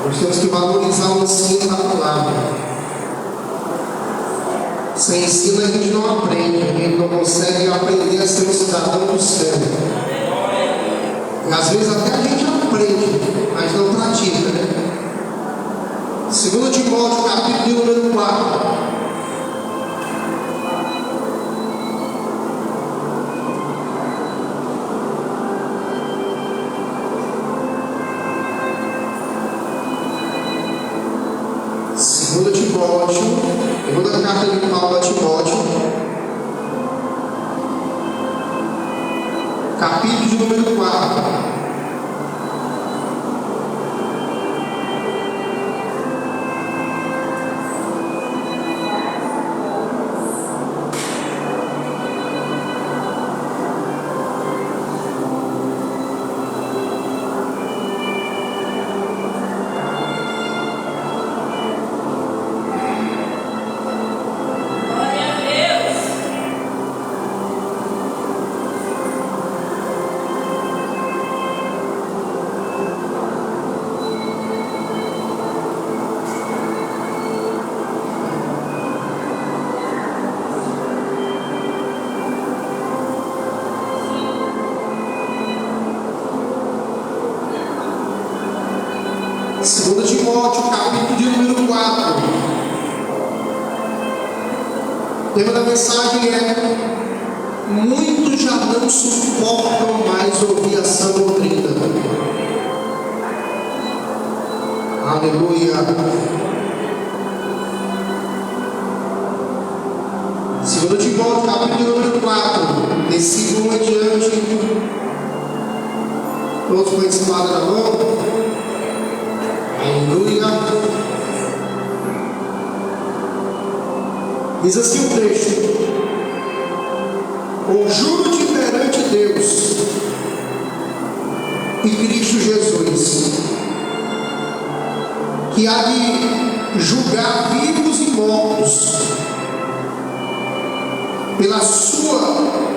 Nós temos que valorizar o ensino da palavra. Sem ensino a gente não aprende, a gente não consegue aprender a ser um cidadão do céu. E às vezes até a gente aprende, mas não pratica, né? 2 Timóteo, capítulo número 4. Segunda carta de Paulo a Timóteo, capítulo de número 4. Segundo Timóteo, capítulo de número 4. O tema da mensagem é: muitos já não suportam mais ouvir a sã doutrina. Aleluia. Segundo Timóteo, capítulo número 4, versículo 1 em diante. Todos com a espada na mão. Aleluia. Diz assim o texto: conjuro-te perante Deus e Cristo Jesus, que há de julgar vivos e mortos pela sua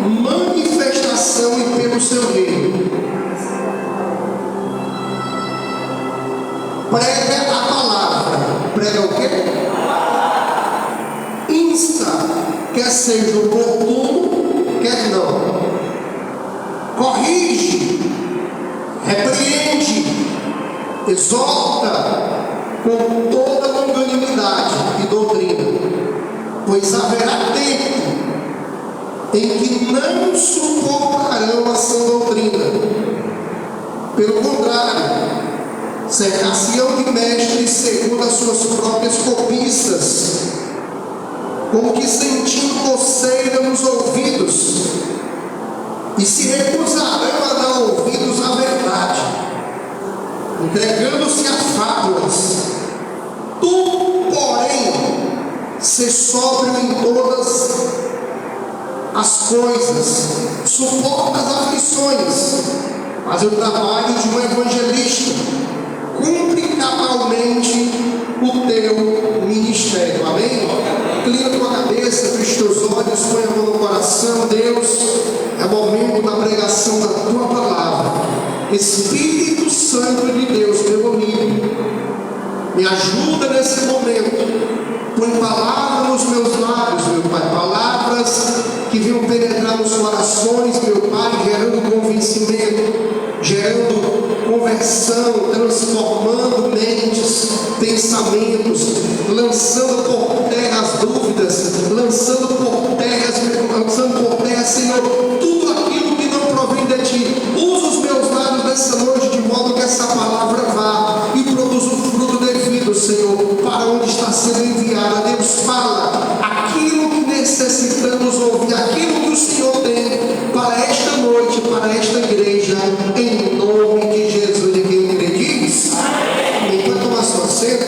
manifestação e pelo seu reino. Prega a palavra. Prega o quê? Insta, quer seja oportuno, quer não. Corrige, repreende, exorta com toda longanimidade e doutrina, pois haverá tempo em que não suportarão a sã doutrina. Pelo contrário, cercar-se-ão de mestres segundo as suas próprias cobiças, como que sentindo coceira nos ouvidos, e se recusarão a dar ouvidos à verdade, entregando-se a fábulas. Tu, porém, se sóbrio em todas as coisas, suporta as aflições, faz o trabalho de um evangelista, cumpre cabalmente o teu ministério. Amém? Inclina a tua cabeça, feche teus olhos, põe a mão no coração. Deus, é momento da pregação da tua palavra. Espírito Santo de Deus, meu amigo, me ajuda nesse momento. Põe palavras nos meus lábios, meu Pai, palavras que venham penetrar nos corações, meu Pai, gerando convencimento, gerando conversão, transformando mentes, pensamentos, lançando por terra as dúvidas, lançando por terra, Senhor, tudo aquilo que não provém de Ti. Usa os meus lábios nessa noite, de modo que essa palavra vá e produza o fruto devido, Senhor, para onde está sendo enviada. Deus, fala aquilo que necessitamos ouvir, aquilo que o Senhor tem para esta noite, para esta igreja, em nome de Jesus. E quem crê diz amém. Enquanto tomar sua sede,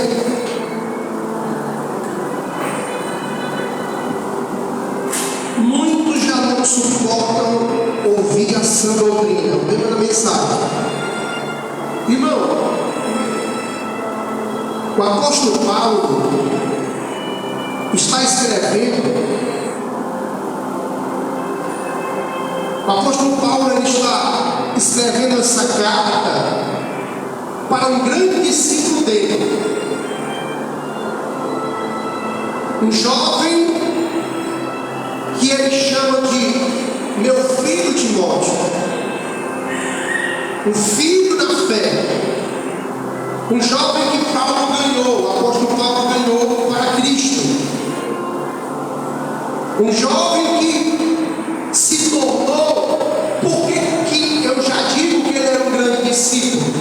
muitos já não suportam ouvir a sã doutrina. O tema da mensagem, irmão, o apóstolo Paulo está escrevendo. O apóstolo Paulo, ele está escrevendo essa carta para um grande discípulo dele, um jovem que ele chama de meu filho Timóteo, um filho da fé, um jovem que Paulo ganhou, o apóstolo Paulo ganhou para Cristo, um jovem que se tornou, porque que eu já digo que ele era um grande discípulo,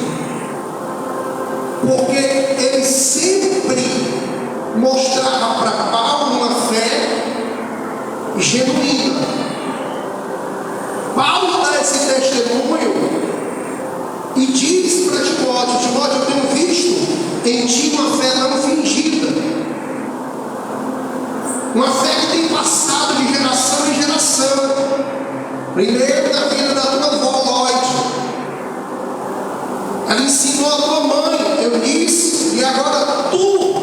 porque ele sempre mostrava para Paulo uma fé genuína. Paulo dá esse testemunho e diz para Timóteo: Timóteo, eu tenho visto em ti uma fé não fingida, uma fé que tem passado de geração em geração. Primeiro na vida da tua avó Lloyd, ela ensinou a tua mãe, Eunice, e agora tu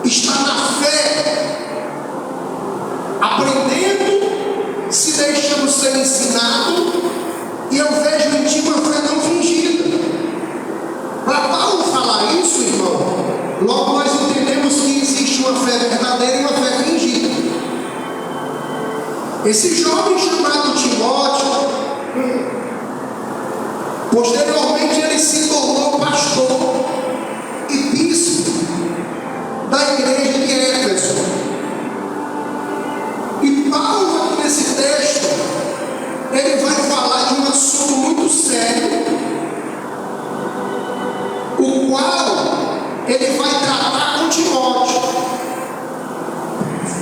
está na fé, aprendendo, se deixando ser ensinado, e eu vejo em ti uma fé não fingida. Para Paulo falar isso, irmão, logo nós entendemos que existe uma fé verdadeira e uma fé fingida. Esse jovem chamado Timóteo, posteriormente ele se tornou pastor e bispo da igreja de Éfeso. E Paulo, aqui nesse texto, ele vai falar de um assunto muito sério, o qual ele vai tratar com Timóteo.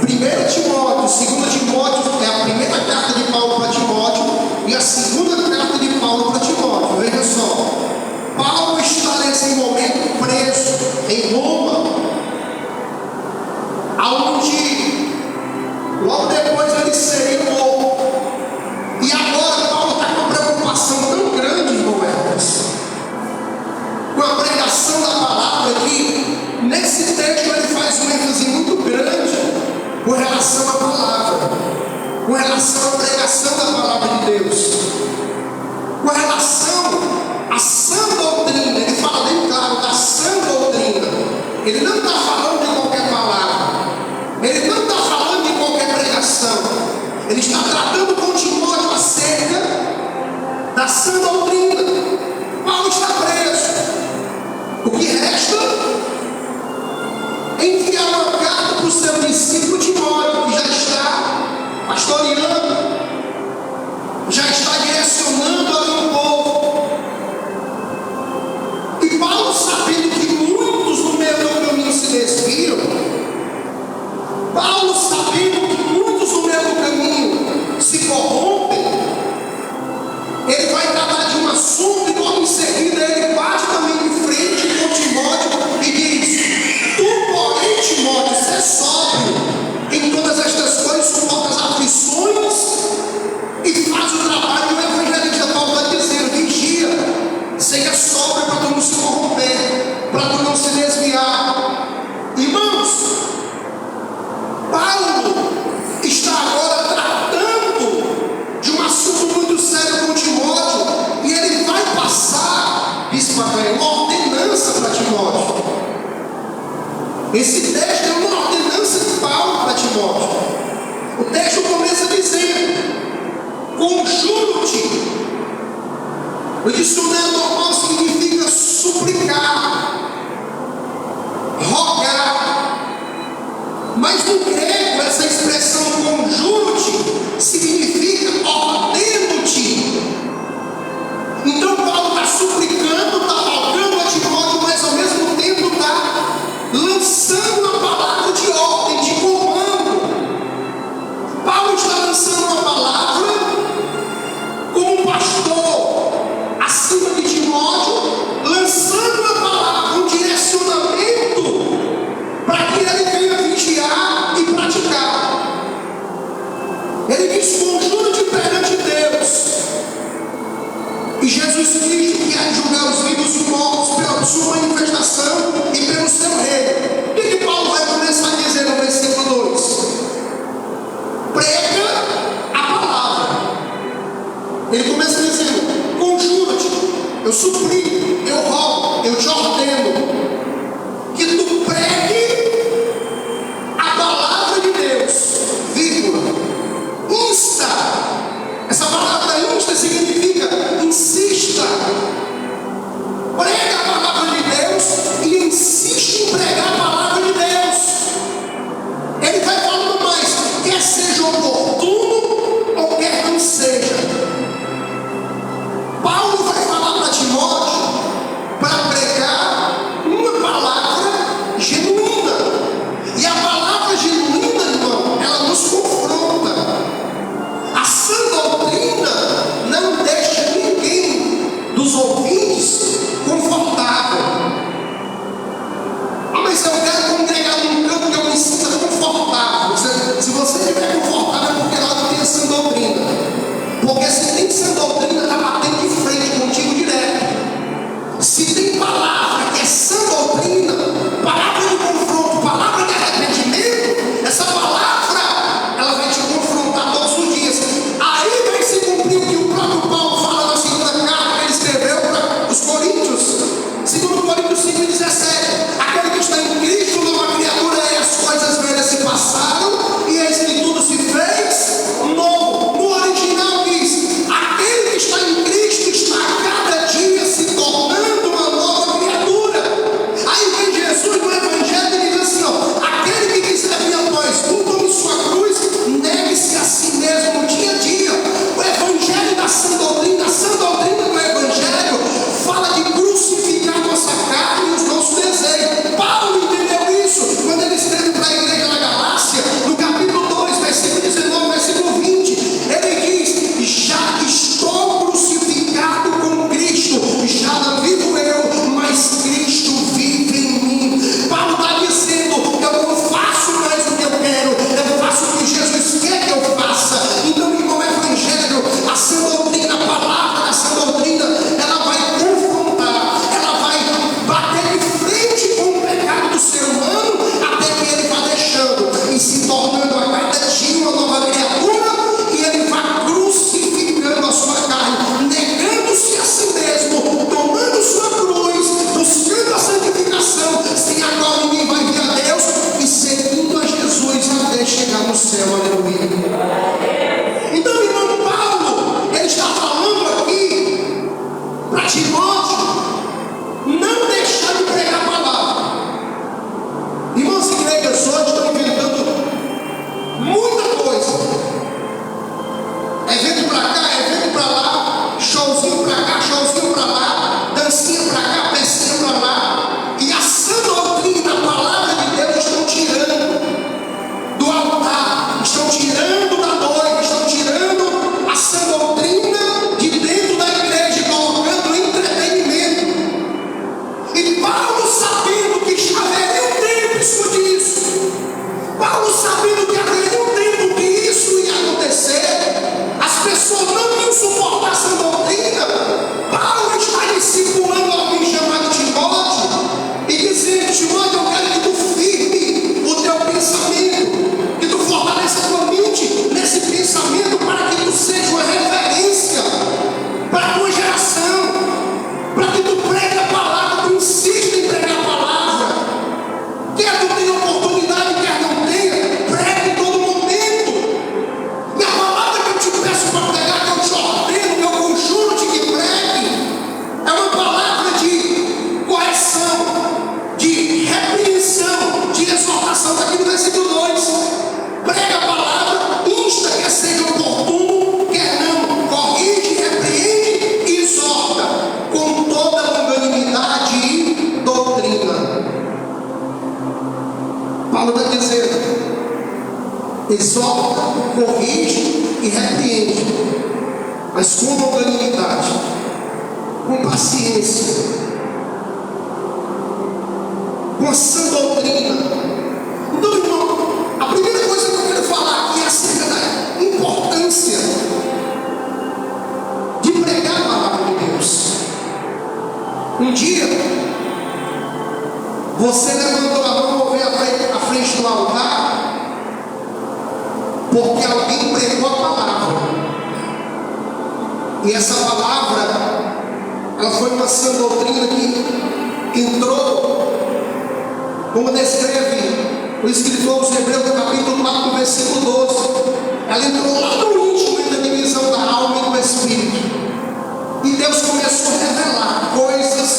1 Timóteo, 2 Timóteo é a primeira carta de Paulo para Timóteo e a segunda carta de Paulo para Timóteo. Veja só, Paulo está nesse momento preso em Roma, aonde logo depois ele seria morto. E agora Paulo está com uma preocupação tão grande, irmão Hermes, com a pregação da palavra, que nesse texto ele faz uma ênfase muito grande com relação à palavra, com relação à pregação da palavra de Deus, com relação à sã doutrina. Ele fala bem claro da sã doutrina. Ele não está falando de qualquer palavra, ele não está falando de qualquer pregação, ele está tratando com Timóteo acerca da sã doutrina. Paulo está preso. O que resta é enviar uma carta para o seu discípulo Timóteo, que já está pastoreando, já está direcionando ali o povo. E Paulo, sabendo que muitos no meio do caminho se desviam, Paulo, sabendo que muitos no meio do caminho se corrompem, ele vai tratar de um assunto e logo em seguida ele bate também de frente com Timóteo e diz: tu, porém, Timóteo, sê sóbrio em todas estas coisas, suporta as aflições e faz o trabalho que o evangelista Paulo está dizendo: vigia, seja sóbrio para tu não se corromper, para tu não se desviar. Irmãos, Paulo está agora tratando de um assunto muito sério com Timóteo, e ele vai passar, bispo Rafael, uma ordenança para Timóteo. Esse texto é uma ordenança de Paulo para Timóteo. O texto começa dizendo: conjuro-te. O dicionário normal significa suplicar, rogar, mas no grego essa expressão conjuro-te significa ordeno-te. Então Paulo está suplicando, está rogando a Timóteo, mas ao mesmo tempo está lançando uma palavra de ordem, de comando. Paulo está lançando uma palavra como um pastor acima de Timóteo. Paulo está dizendo: exorta, corrige e repreende, mas com longanimidade, com paciência, com a sã doutrina. Então, irmão, a primeira coisa que eu quero falar aqui é acerca da importância de pregar a palavra de Deus. Um dia, você levantou a mão ou veio à frente do altar porque alguém pregou a palavra, e essa palavra, ela foi uma sã doutrina que entrou, como descreve o escritor dos Hebreus, no capítulo 4, versículo 12, ela entrou lá no íntimo, da divisão da alma e do espírito, e Deus começou a revelar coisas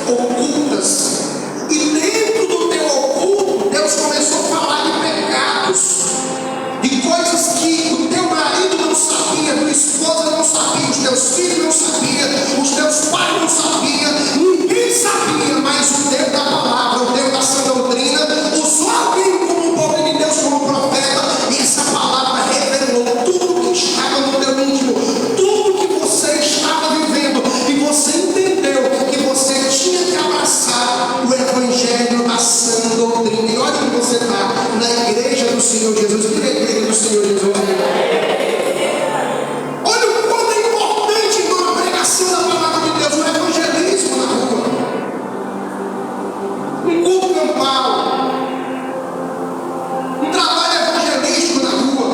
ocultas, e dentro do teu oculto, Deus começou a falar de pecados, de coisas que o teu marido não sabia, tua esposa não sabia, os teus filhos não sabiam, os teus pais não sabiam, ninguém sabia, mas o Deus da palavra, o Deus da sã doutrina, usou alguém como um povo de Deus, como profeta, e essa palavra revelou tudo que estava no teu íntimo, tudo que você estava vivendo, e você entendeu que você tinha que abraçar o evangelho da sã doutrina. E olha que você está na igreja do Senhor Jesus. Que é a igreja do Senhor Jesus? Olha o quanto é importante, irmão, a pregação da palavra de Deus, o evangelismo na rua, um culto campal, um trabalho evangelístico na rua.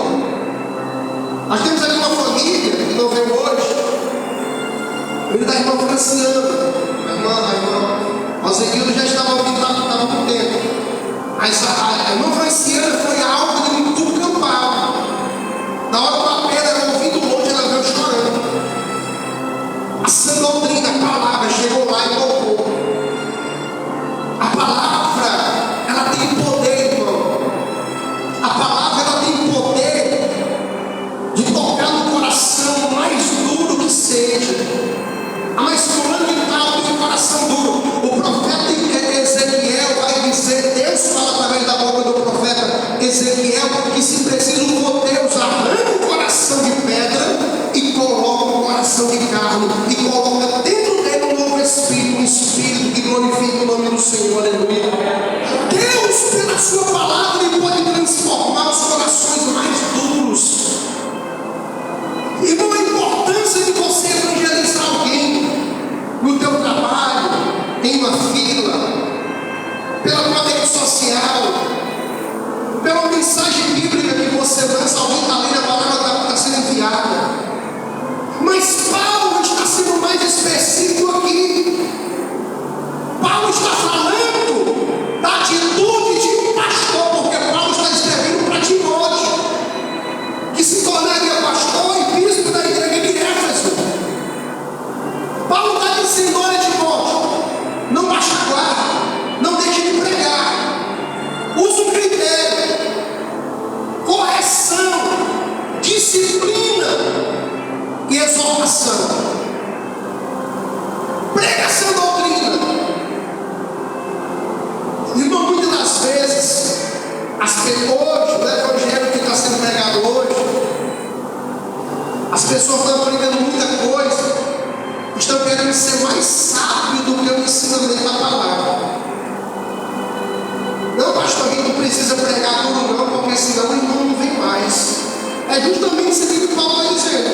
Nós temos ali uma família que não veio hoje, filho da irmã Franciana, a irmã Roseguildo já estava ouvindo há muito tempo. Mas a irmã Franciana foi alvo de um culto campal. Na hora do apelo, ela ouvindo longe, ela veio chorando. A sã doutrina, a palavra, chegou lá e tocou. A palavra, ela tem poder, irmão. A palavra, ela tem poder de tocar no coração mais duro que seja. Mas fulano de tal tem um coração duro. O profeta Ezequiel vai dizer, Deus fala através da boca do profeta Ezequiel, que se preciso for Deus, arranca o coração de pedra e coloca o coração de carne, e coloca dentro dele um novo espírito, um espírito que glorifica o nome do Senhor. Aleluia. Deus, pela sua palavra, ele pode transformar os corações mais duros. Irmão, a importância de você evangelizar alguém no teu trabalho, em uma fila, pela tua rede social, pela mensagem bíblica que você lança, alguém está lendo, a palavra está sendo enviada. Mas Paulo está sendo mais específico aqui. Paulo está falando da atitude de um pastor, porque Paulo está escrevendo para Timóteo, que se tornaria pastor e bispo da igreja de Éfeso. Paulo está dizendo: olha, Timóteo, não baixa a guarda, não deixe de pregar, usa o critério, correção, disciplina e exortação, pregação doutrina. Irmão, muitas das vezes, hoje, o evangelho que está sendo pregado hoje, as pessoas estão aprendendo muita coisa, estão querendo ser mais sábio do que o ensinamento da palavra. Não, pastor, a gente não precisa pregar tudo não, porque senão o irmão não vem mais. É justamente isso que o Paulo está dizendo.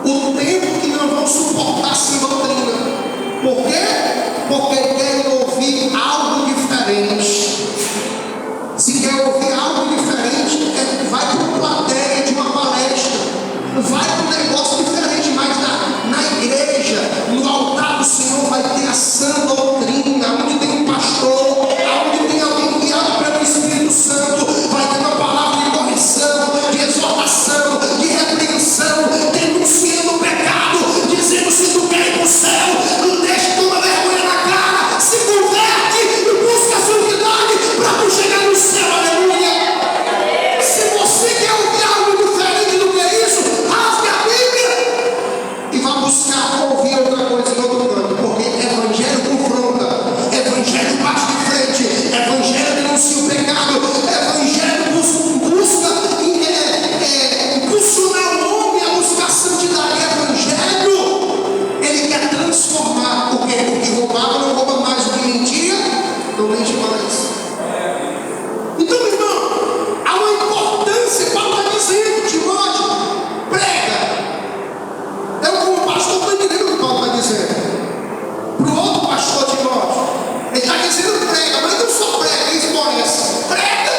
O tempo que não vão suportar sem doutrina. Por quê? Porque querem ouvir algo diferente. Se quer ouvir algo diferente, vai para uma plateia de uma palestra, vai para um negócio diferente, mas na igreja, no altar do Senhor, vai ter a sã doutrina. talvez demais. Então, meu irmão, há uma importância. Paulo está dizendo: Timóteo, prega. Então, como pastor, estou entendendo o que Paulo está dizendo. Para o outro pastor Timóteo, ele está dizendo: prega, mas não só prega, ele esclarece. Prega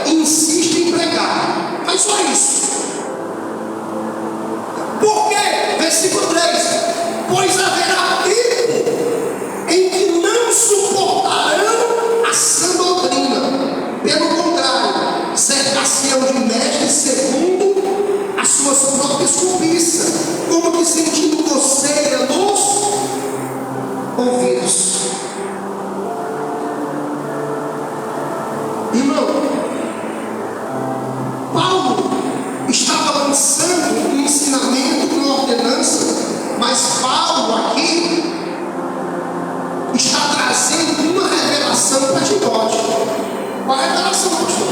e insiste em pregar. Faz só isso. Por quê? Versículo 3: pois haverá tempo em que não suportarão a sã doutrina. Pelo contrário, cercar-se-ão de mestres segundo as suas próprias cobiças, como que sentindo coceira nos ouvidos. Irmão, Paulo estava lançando um ensinamento, uma ordenança, mas Paulo aqui está trazendo uma revelação para Timóteo. Qual a revelação, pastor?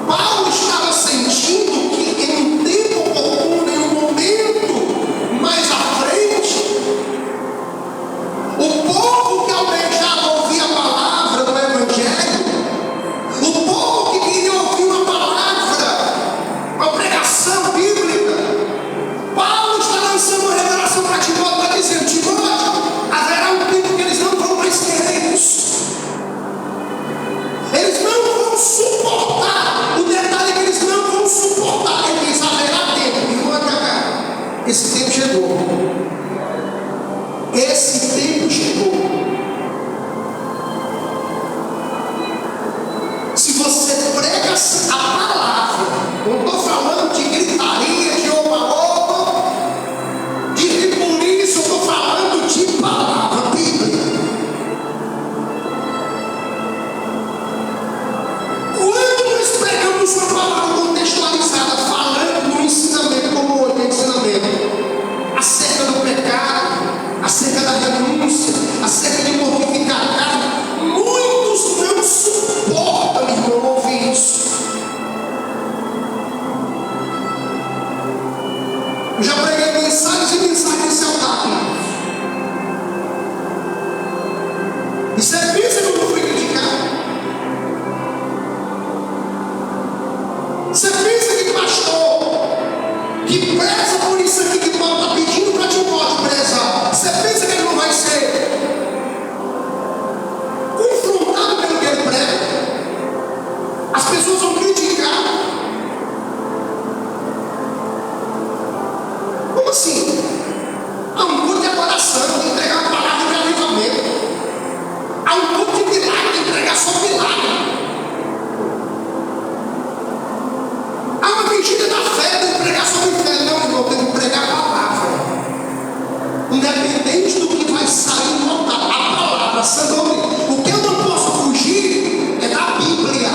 Paulo estava sentindo que em um tempo oportuno, em um momento mais à frente, o povo que almejava ouvir a palavra do Evangelho, o povo que queria ouvir uma palavra, uma pregação bíblica, Paulo está lançando uma revelação para Timóteo, está dizendo: Timóteo, haverá um tempo que eles não vão mais querer isso. Eles não vão suportar. O detalhe é que eles não vão suportar. Ele diz: haverá tempo. E manda cá. Esse tempo chegou. Esse tempo chegou. Se você prega a palavra, não estou falando de gritaria, de oba-oba, de ribuliço, eu estou falando de palavra bíblica. Quando nós pregamos uma palavra contextualizada, falando no ensinamento, como hoje é ensinamento, acerca do pecado, acerca da renúncia, acerca de mortificar a carne, muitos não suportam, irmão, ouvir isso. Eu já preguei mensagens e mensagens nesse altar. E você pensa que eu não fui criticado? Você pensa que pastor que preza por isso aqui que Paulo está pedindo para Timóteo prezar, você pensa que ele não vai ser confrontado pelo que ele prega? As pessoas vão criticar. Como assim? Há um culto de adoração, de entregar uma palavra de avivamento. Há um culto de milagre, de entregar só milagre. Há uma medida da fé, de pregar sobre fé. Não, irmão, tem que pregar a palavra. Independente do que vai sair, não tá a palavra, Senhor. O que eu não posso fugir é da Bíblia.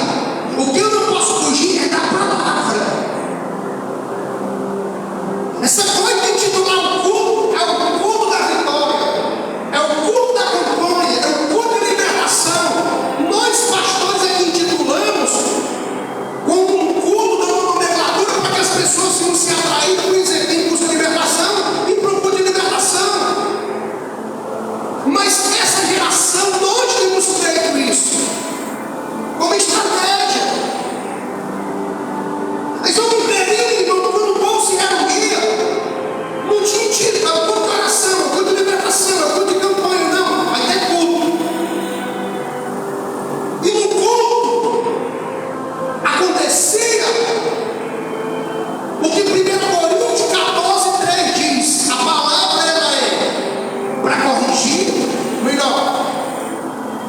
O que eu não posso fugir é da palavra. Essa coisa de titular o culto é o culto da vitória, é o culto da campanha, é o culto da libertação. Nós, pastores, aqui intitulamos como um culto da nomenclatura para que as pessoas se atraírem por exemplo, em curso de libertação e para o culto de libertação. Mas essa geração, nós temos feito isso como estratégia. Mas houve um período, irmão, quando o povo se reunia, não tinha tiro, estava culto de oração, culto de libertação, culto de campanha, não, vai ter culto. E no culto acontecia o que 1 Coríntios 14:3 diz: a palavra ela é para corrigir, melhor,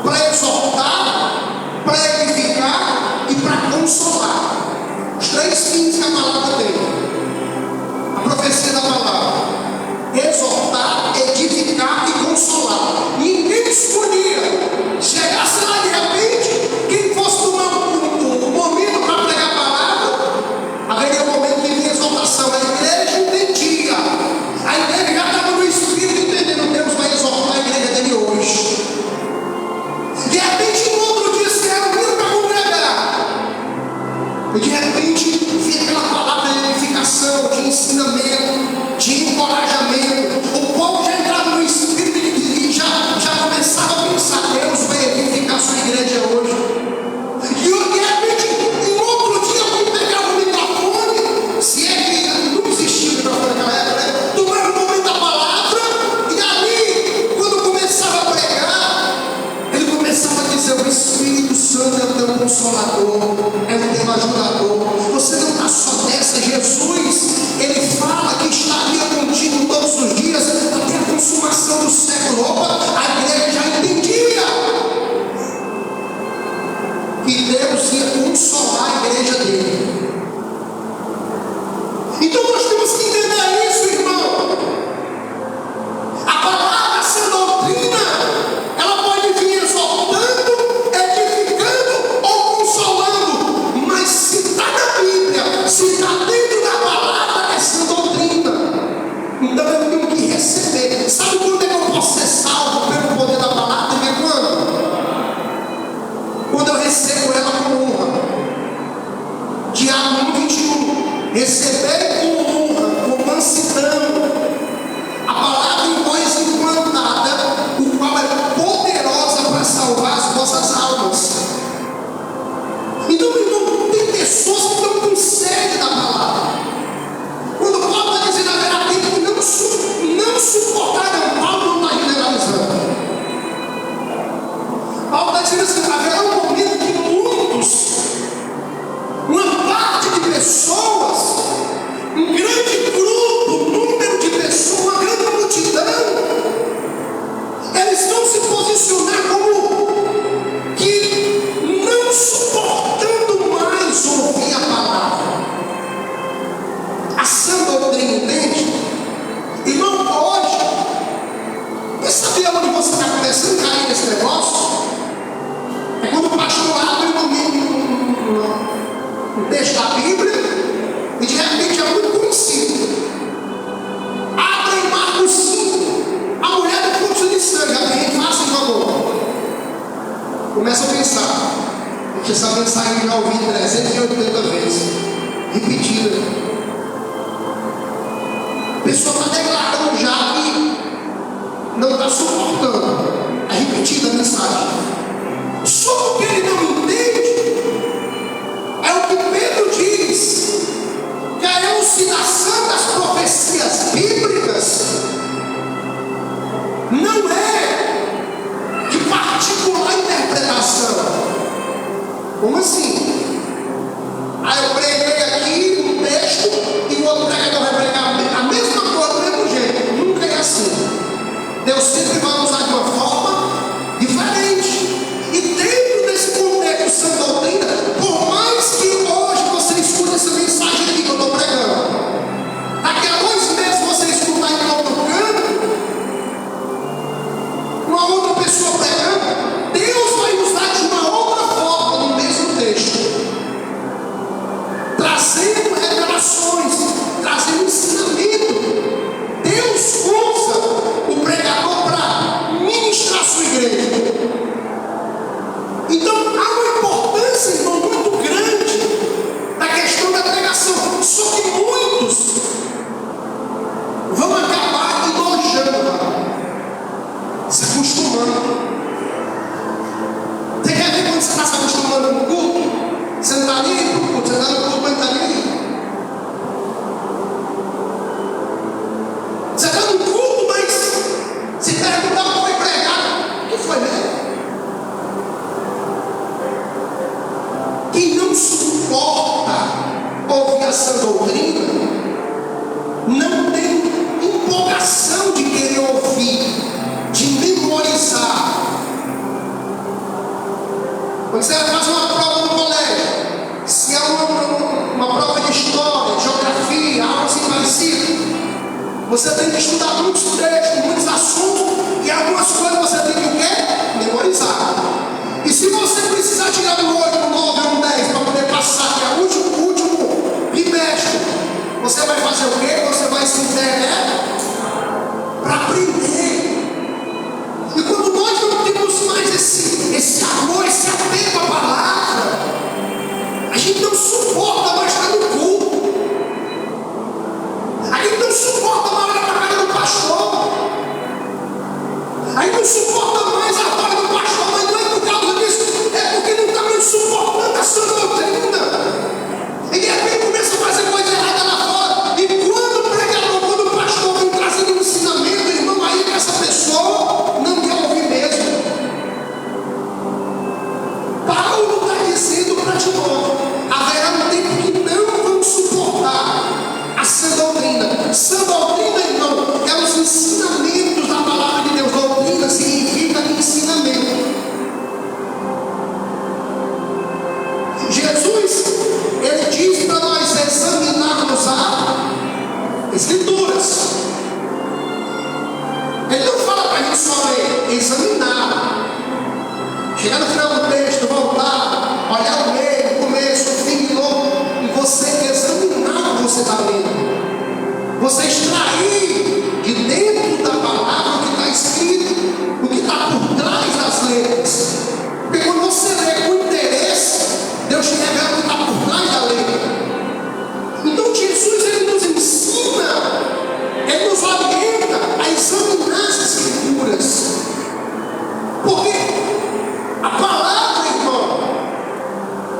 para exortar, para edificar e para consolar. Os três fins que a palavra tem. A profecia da palavra: exortar, edificar e consolar. Ninguém escolhia. Chegasse lá de repente, quem fosse tomar o momento para pregar a palavra, haveria um momento de exortação. A igreja entendia. A igreja já estava no espírito entendendo: Deus vai exortar a igreja dele hoje. De repente, no outro dia, se reuniram para congregar. E de repente, vinha aquela palavra de edificação, de ensinamento, de encorajamento. O povo já entrava no espírito e já começava a pensar: Deus vai consolador, é um Deus ajudador. Você não está só nessa. Jesus, Ele fala que estaria contigo todos os dias até a consumação do século. Opa, a igreja já entendia que Deus ia consolar a igreja dele. Então nós temos que entender isso, irmão. A palavra, essa doutrina, ela pode vir exortando, edificando ou consolando, mas se está na Bíblia, se está dentro da palavra, essa doutrina, então eu tenho que receber. Sabe quando é que eu posso ser salvo pelo poder da palavra? Sabe quando eu recebo ela com honra. Tiago 1:21, receber com honra, com mansidão a palavra em vós implantada, o qual é poderosa para salvar as vossas almas. Então, meu irmão, tem pessoas que estão com sede da palavra. Quando Paulo está dizendo haverá tempo que não suportaram, Paulo não está generalizando. Paulo está dizendo assim: haverá um momento que muitos, uma parte de pessoas, um grande grupo, número de pessoas, uma grande multidão, eles vão se posicionar como que não suportando mais ouvir a palavra, a sã doutrina, entende? Irmão, hoje, você sabia onde você está começando a cair nesse negócio? É quando o pastor abre um texto da Bíblia e de repente é muito conhecido. Abre em Marcos 5, a mulher do fluxo de sangue. Alguém faça, por favor. Começa a pensar. Essa mensagem já ouvi 380 vezes, repetida. A pessoa está declarando já que não está suportando. É repetida a mensagem. Só o que ele não entende é o que Pedro diz, que a elucidação das profecias bíblicas não é de particular interpretação. Como assim? Aí eu preguei aqui um texto e o outro pregador vai pregar a mesma coisa do mesmo jeito. Nunca é assim. Deus sempre vai usar de uma forma diferente. E dentro desse contexto sã doutrina, por mais que hoje você escute essa mensagem aqui que eu estou pregando, daqui a 2 meses você escutar em outro canto, uma outra pessoa pregando, Deus vai usar de uma outra forma no mesmo texto, trazendo revelações, trazendo ensinamento. Deus usa o pregador para ministrar a sua igreja. Então há uma importância, irmão, muito grande na questão da pregação. Só que muitos vão acabar enojando, se acostumando. Você quer ver quando você está se acostumando com o culto? Você não está nem no culto, você está no culto, mas não está nem aí. Você está no culto, mas se perguntar o que foi pregado, o que foi mesmo? Quem não suporta ouvir a sã doutrina não tem empolgação de querer ouvir, de memorizar. Quando você vai fazer uma prova no colégio, se é uma prova de história, geografia, algo assim parecido, você tem que estudar muitos textos, muitos assuntos, e algumas coisas você tem que o quê? Memorizar. E se você precisar tirar um 8, um 9 ou um 10 para poder passar, que é o último bimestre, você vai fazer o quê? Você vai se internar para aprender. E quando nós não temos mais esse amor, esse apego à palavra, a gente não suporta mais estar no culto. A gente não suporta mais estar na casa do pastor. chegar no final do texto, voltar, olhar o meio, o começo, o fim de novo, e você examinar o que você está lendo. Você extrair de dentro da palavra o que está escrito, o que está por trás das letras. Porque quando você lê com interesse, Deus te revela o que está por trás da letra. Então Jesus, ele nos ensina, ele nos orienta a examinar as Escrituras. Porque a palavra, irmão,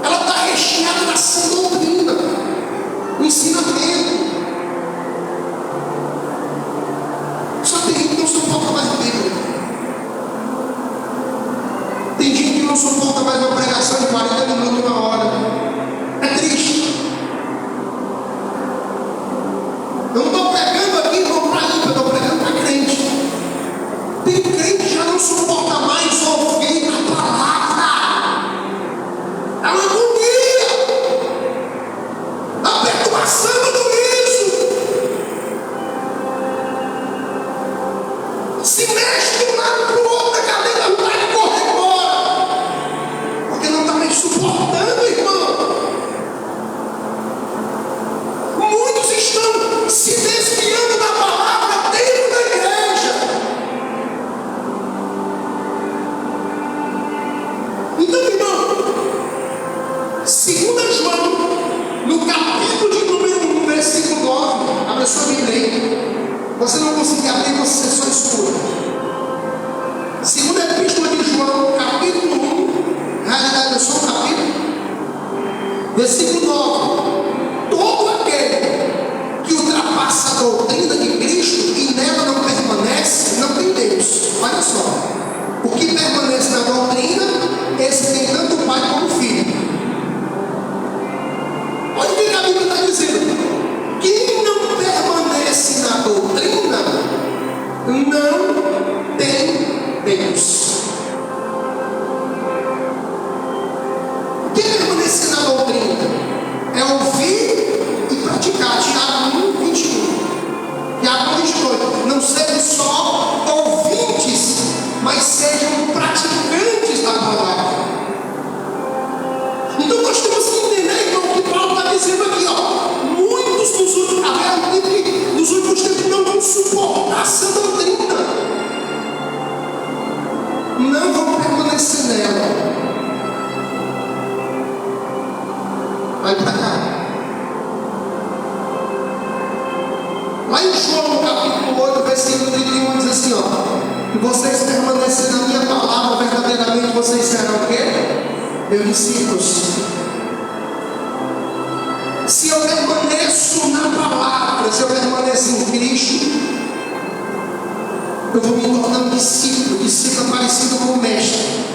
ela está recheada da sã doutrina, o ensinamento. Só tem gente que não suporta mais Bíblia. Tem gente que não suporta mais uma pregação de 40 minutos, uma hora. É triste. Eu não estou pregando aqui, irmão, para ímpio, eu estou pregando para crente. Tem crente que já não suporta mais ouvir a palavra. É uma agonia. A perturbação do isso. Se mexe de um lado para o outro, a cadeira vai correr embora. Porque não está mais suportando, irmão. Muitos estão se desviando da palavra dentro da igreja. Então, irmão, 2 João, no capítulo de número 1, versículo 9, abre a sua Bíblia aí. Você não conseguir abrir, você só escuta. 2ª Epístola de João, capítulo 1, realidade é só um capítulo, versículo 9. Todo aquele que ultrapassa a doutrina de Cristo e nela não permanece, não tem Deus. Olha só. O que permanece na doutrina, esse tem tanto o Pai como o Filho. Olha o que a Bíblia está dizendo. Quem não permanece na doutrina, não tem Deus. Quem permanece na doutrina é ouvir e praticar. Tiago 1, 21. Tiago 22. Não sejam só ouvintes, mas sejam praticantes da palavra. Então nós temos que entender, irmão, o que Paulo está dizendo aqui, ó. Muitos nos últimos tempos não vão suportar essa doutrina. Não vão permanecer nela. Vai para cá. Lá em João, capítulo 8, versículo 31, diz assim, ó. Que vocês permanecerem na minha palavra, verdadeiramente vocês serão o quê? Meus discípulos. Se eu permaneço na palavra, se eu permaneço em Cristo, eu vou me tornar um discípulo. Discípulo parecido com o mestre.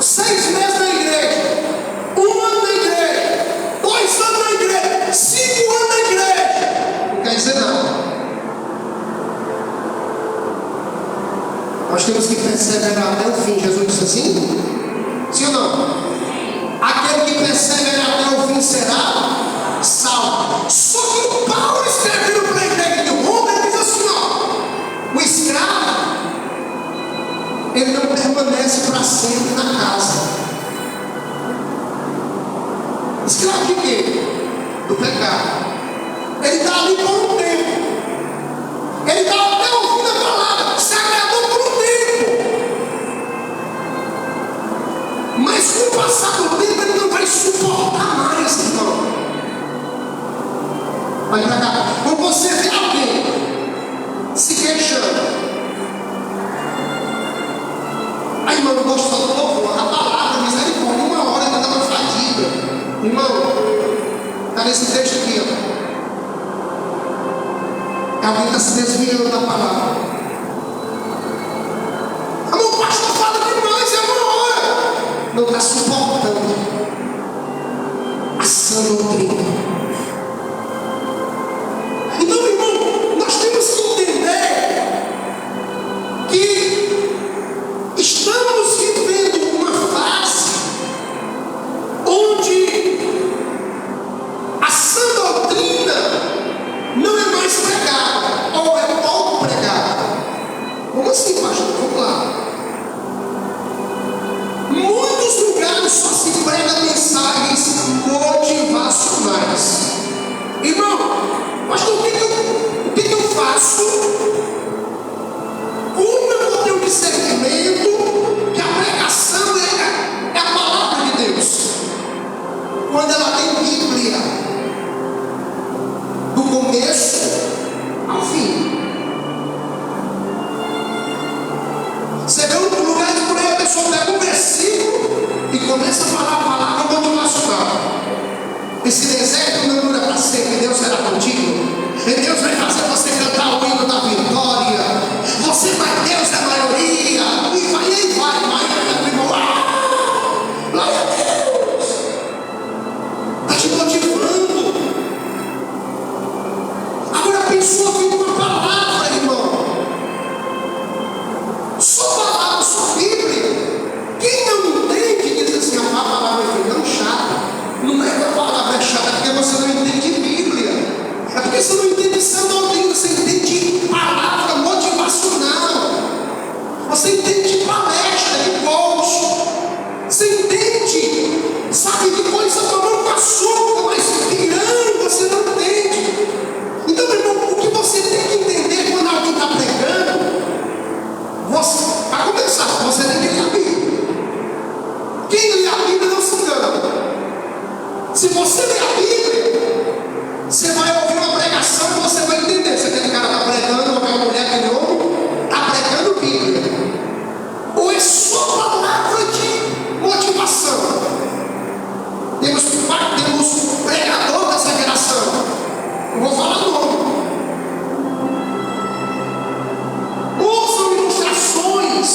Seis meses na igreja, 1 ano na igreja, 2 anos na igreja, 5 anos na igreja, não quer dizer nada. Nós temos que perseverar até o fim. Jesus disse assim? Sim ou não? Aquele que persevera até o fim será salvo. Só que o Paulo escrevendo para a igreja de Roma, ele diz assim, ó. O escravo, ele não permanece para sempre na casa. Escravo de quê? Do pecado. Ele está ali por um tempo. Ele está até ouvindo a palavra, se agradou por um tempo. Mas com o passar do tempo, ele não vai suportar mais, irmão. Olha para cá. Quando você vê alguém se queixando, aí, irmão, não gosto do povo, a palavra, misericórdia, 1 hora ainda dá uma fadiga. Irmão, está nesse texto aqui, ó. Alguém está se desviando da palavra. Amor, o pastor fala demais, é 1 hora. Não está suportando a sã doutrina. Então, irmão, nós temos que entender que estamos vivendo uma fase onde a sã doutrina não é mais pregada, ou é faço? Como eu vou ter o discernimento que a pregação é a palavra de Deus? Quando ela tem Bíblia, do começo ao fim. Você vê um lugar de por aí, a pessoa pega um versículo e começa a falar a palavra motivacional. Esse deserto não dura para sempre, Deus será contigo. E Deus vai fazer você cantar o hino da vitória. Você vai, Deus é a maioria. E vai, glória a Deus. Está te motivando. Agora a pessoa vive uma palavra, irmão. Só palavra, só Bíblia. Quem não entende diz assim, a palavra é tão chata. Não é que a palavra é chata, é porque você não entende Bíblia. É porque você não entende sã doutrina, você entende palavra motivacional. Você entende palestra, de coach. Você entende, sabe, de coisa tomando açúcar, mas pirando, você não entende. Então, meu irmão, o que você tem que entender quando alguém está pregando, para começar, você tem que ler a Bíblia. Quem lê a Bíblia não se engana. Se você ler a Bíblia, você vai ouvir uma pregação e você vai entender. Se aquele cara está pregando, ou aquela mulher, aquele homem, está pregando Bíblia. Ou é só palavra de motivação. Temos pregador dessa geração. Eu vou falar do nome. Usam ilustrações,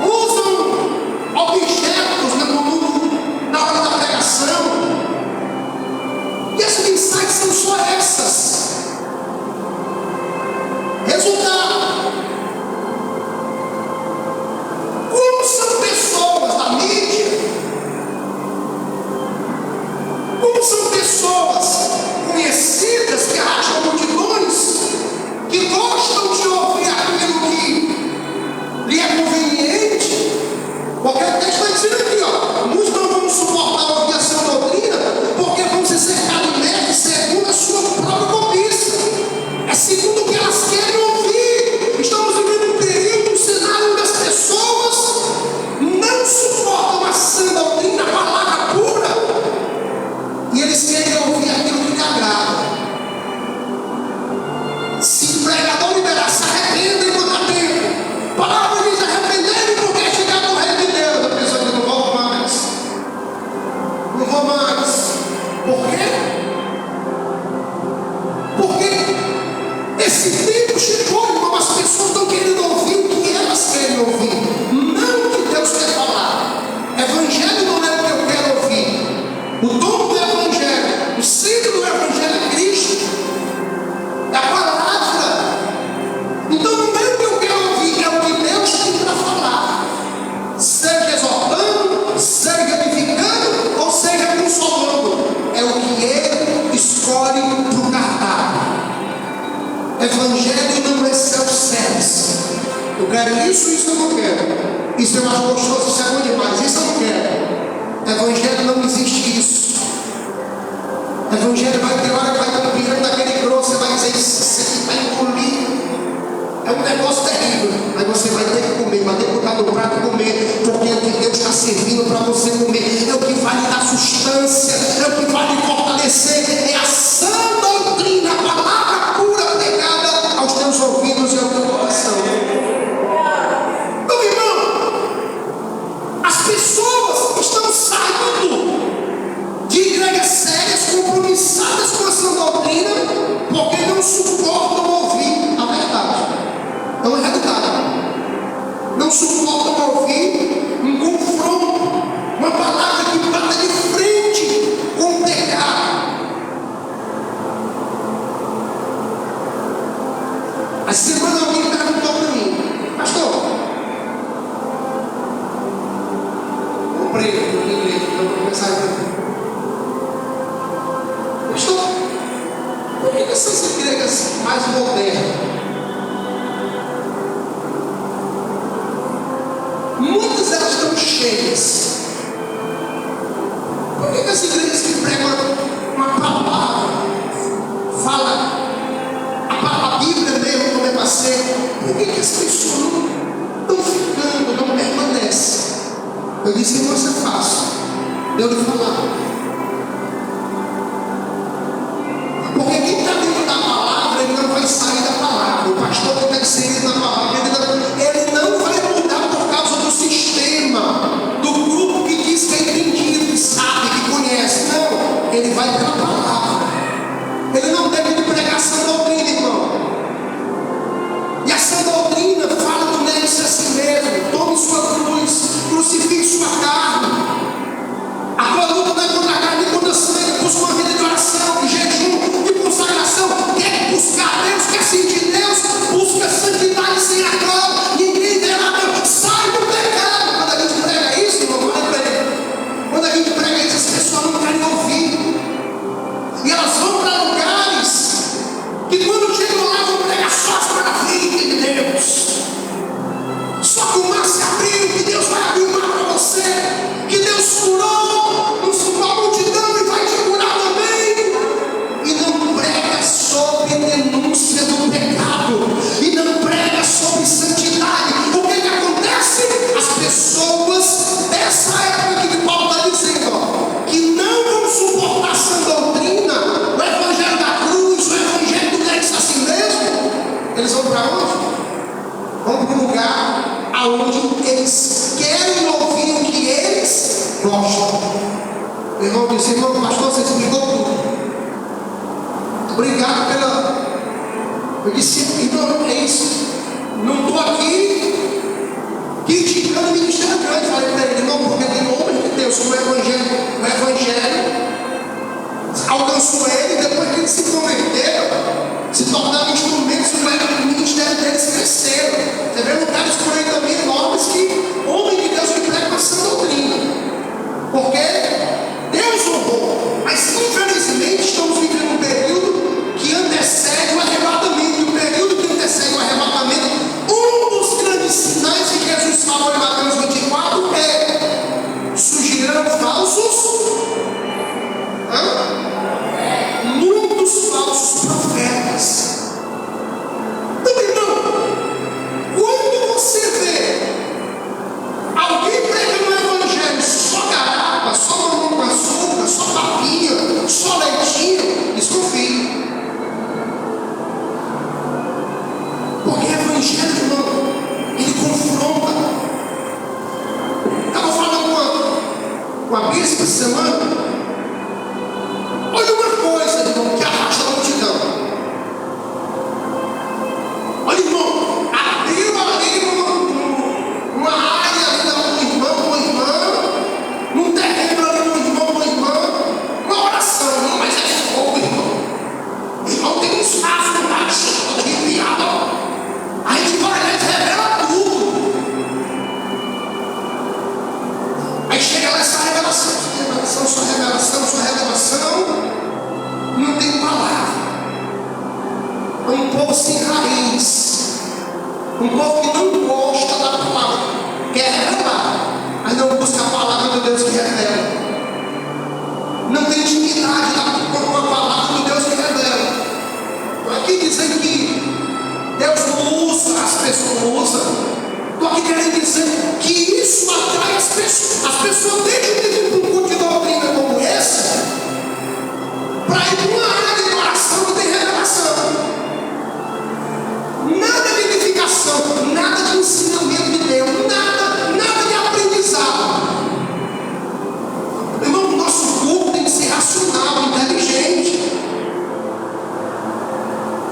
usam objetos na hora da pregação. E as mensagens são só essas. Resultado: como são pessoas da mídia, como são pessoas conhecidas que acham multidões, que gostam de ouvir aquilo que lhe é conveniente. Porque o texto está dizendo aqui, ó, muitos não vão suportar ouvir a sua doutrina, porque vão ser cercados de médicos segundo a sua própria cobiça. É segundo o que elas querem ouvir. Estamos vivendo um período, um cenário onde as pessoas não suportam a sã doutrina, a palavra pura, e eles querem ouvir aquilo que lhe agrada. Se o pregador liberar, se arrependa enquanto há tempo. A palavra diz: arrependendo porque é chegar no reino de Deus. A pessoa diz: não vou mais. Não vou mais. Por quê? Porque esse tempo chegou, irmão. As pessoas estão querendo ouvir o que elas querem ouvir, não o que Deus quer falar. Evangelho não é o que eu quero ouvir. O dom do Evangelho, o centro do Evangelho é Cristo, é a palavra. Então não é o que eu quero ouvir, é o que Deus tem para falar. Seja exortando, seja edificando, ou seja consolando. É o que Ele escolhe para o cardápio. Evangelho não é self-service. Eu quero isso eu não quero. Isso eu acho gostoso, isso é bom demais. Isso eu não quero. Evangelho não existe isso. Evangelho vai ter hora que vai estar pirando daquele grosso, você vai dizer: isso aqui vai engolir. É um negócio terrível. Mas você vai ter que comer, vai ter que botar no prato e comer, porque é o que Deus está servindo para você comer. É o que vai lhe dar sustância, é o que vai lhe fortalecer. É a sã doutrina, a palavra pura pregada aos teus ouvidos e ao teu coração. Meu irmão, as pessoas estão saindo de igrejas sérias, compromissadas com a sã doutrina, porque não suportam ouvir a verdade. É uma realidade. Não suportam ouvir um confronto, uma palavra que bata de frente com o pecado. A semana alguém perguntou para mim: pastor, comprei o inglês, então vou começar aqui. Pastor, por que essas igrejas mais modernas, muitas elas estão cheias? Por que as igrejas que pregam uma palavra, fala a nascer. Por que as pessoas não estão ficando, não permanecem? Eu disse, irmão, isso é fácil. Deu de falar. Porque quem está dentro da palavra, ele não vai sair da palavra. O pastor que está inserido na palavra, ele não vai mudar por causa do sistema, do grupo que diz que é entendido, que sabe, que conhece. Não, ele vai pela palavra. Ele não deve pregar sã doutrina, irmão. E a sã doutrina fala do negue-se a si mesmo, tome sua cruz, crucifique sua carne. A tua luta não é contra a carne, contra a sangue. Busca uma vida de oração, de jejum, de consagração. Quer buscar Deus, quer sentir Deus, busca santidade sem a prova. Ninguém verá Deus. Sai do pecado. Quando a gente prega isso, irmão, olha para ele. Quando a gente prega isso, as pessoas não querem ouvir. E elas vão para lugares que quando chegam lá vão pregar só as maravilhas de Deus. Só que o mar se abriu, que Deus vai abrir o mar para você, que Deus curou uma multidão e vai te curar também. E não prega sobre denúncia do pecado, e não prega sobre santidade. O que acontece? As pessoas dessa época que Paulo está dizendo, ó, que não vão suportar essa doutrina, o evangelho da cruz, o evangelho do negue-se a si mesmo, eles vão para onde? Vão para um lugar aonde eles querem ouvir o que eles gostam. O irmão disse, irmão, pastor, você explicou tudo. Obrigado pela... Eu disse, irmão, é isso. Não estou aqui criticando o ministério grande. Falei para ele, irmão, porque tem homens de Deus que o evangelho alcançou ele, e depois que eles se converteram, se tornaram instrumentos do ministério deles cresceram. Você vê lugares por aí também enormes que homens de Deus que pregam essa doutrina. Porque Deus honrou, mas infelizmente estamos vivendo um período que antecede o arrebatamento. E o período que antecede o arrebatamento, um dos grandes sinais que Jesus falou em Mateus 24 é: surgirão falsos, muitos falsos profetas. Então, irmão, quando você vê alguém pregando o evangelho só garapa, só mamão com açúcar, só papinha, só leitinho, desconfie. Porque o evangelho, irmão, ele confronta. Estava falando com a bispa essa semana. Olha uma coisa, irmão, que arrasta a multidão. Olha, irmão, abriu ali uma área ali um irmão, uma irmã, num terreno ali um irmão, uma irmã, uma oração, irmão, mas é fogo, irmão. O irmão tem um espaço embaixo, arrepiado, ó. A gente vai lá e revela tudo. Aí chega lá essa revelação, sua revelação, não tem palavra. É um povo sem raiz, um povo que não gosta da palavra, quer revelar, mas não busca a palavra do Deus que revela, não tem intimidade com a palavra do Deus que revela. Estou aqui dizendo que Deus não usa, as pessoas não usam. Estou aqui querendo dizer que isso atrai as pessoas deixam de vir para um culto de doutrina como esse, para ir para uma área de oração que tem revelação. Nada de edificação, nada de ensinamento de Deus, nada de aprendizado. Irmão, o nosso culto tem que ser racional, inteligente.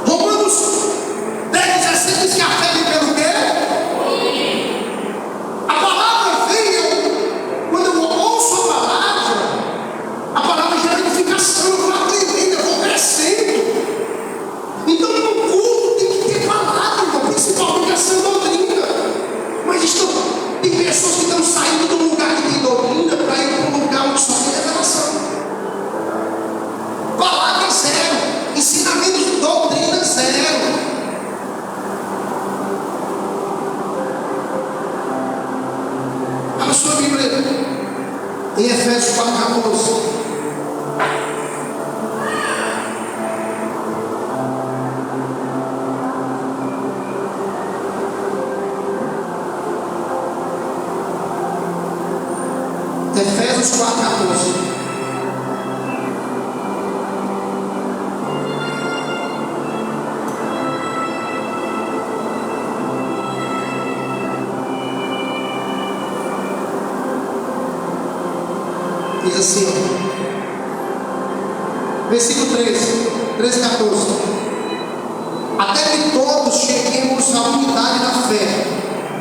Romanos 10:17 diz que a fé vem pelo quê? A palavra vem, quando eu ouço a palavra gera edificação, eu vou aprendendo, eu vou crescendo. Então no culto tem que ter palavra, irmão, principalmente a sã doutrina. Mas tem pessoas que estão saindo do lugar que tem doutrina para ir para um lugar onde só tem revelação. Palavra zero, ensinamento de doutrina zero. A sua Bíblia em Efésios 4:14. Efésios 4,14. Diz assim, ó, versículo 13,14. Até que todos cheguemos à unidade da fé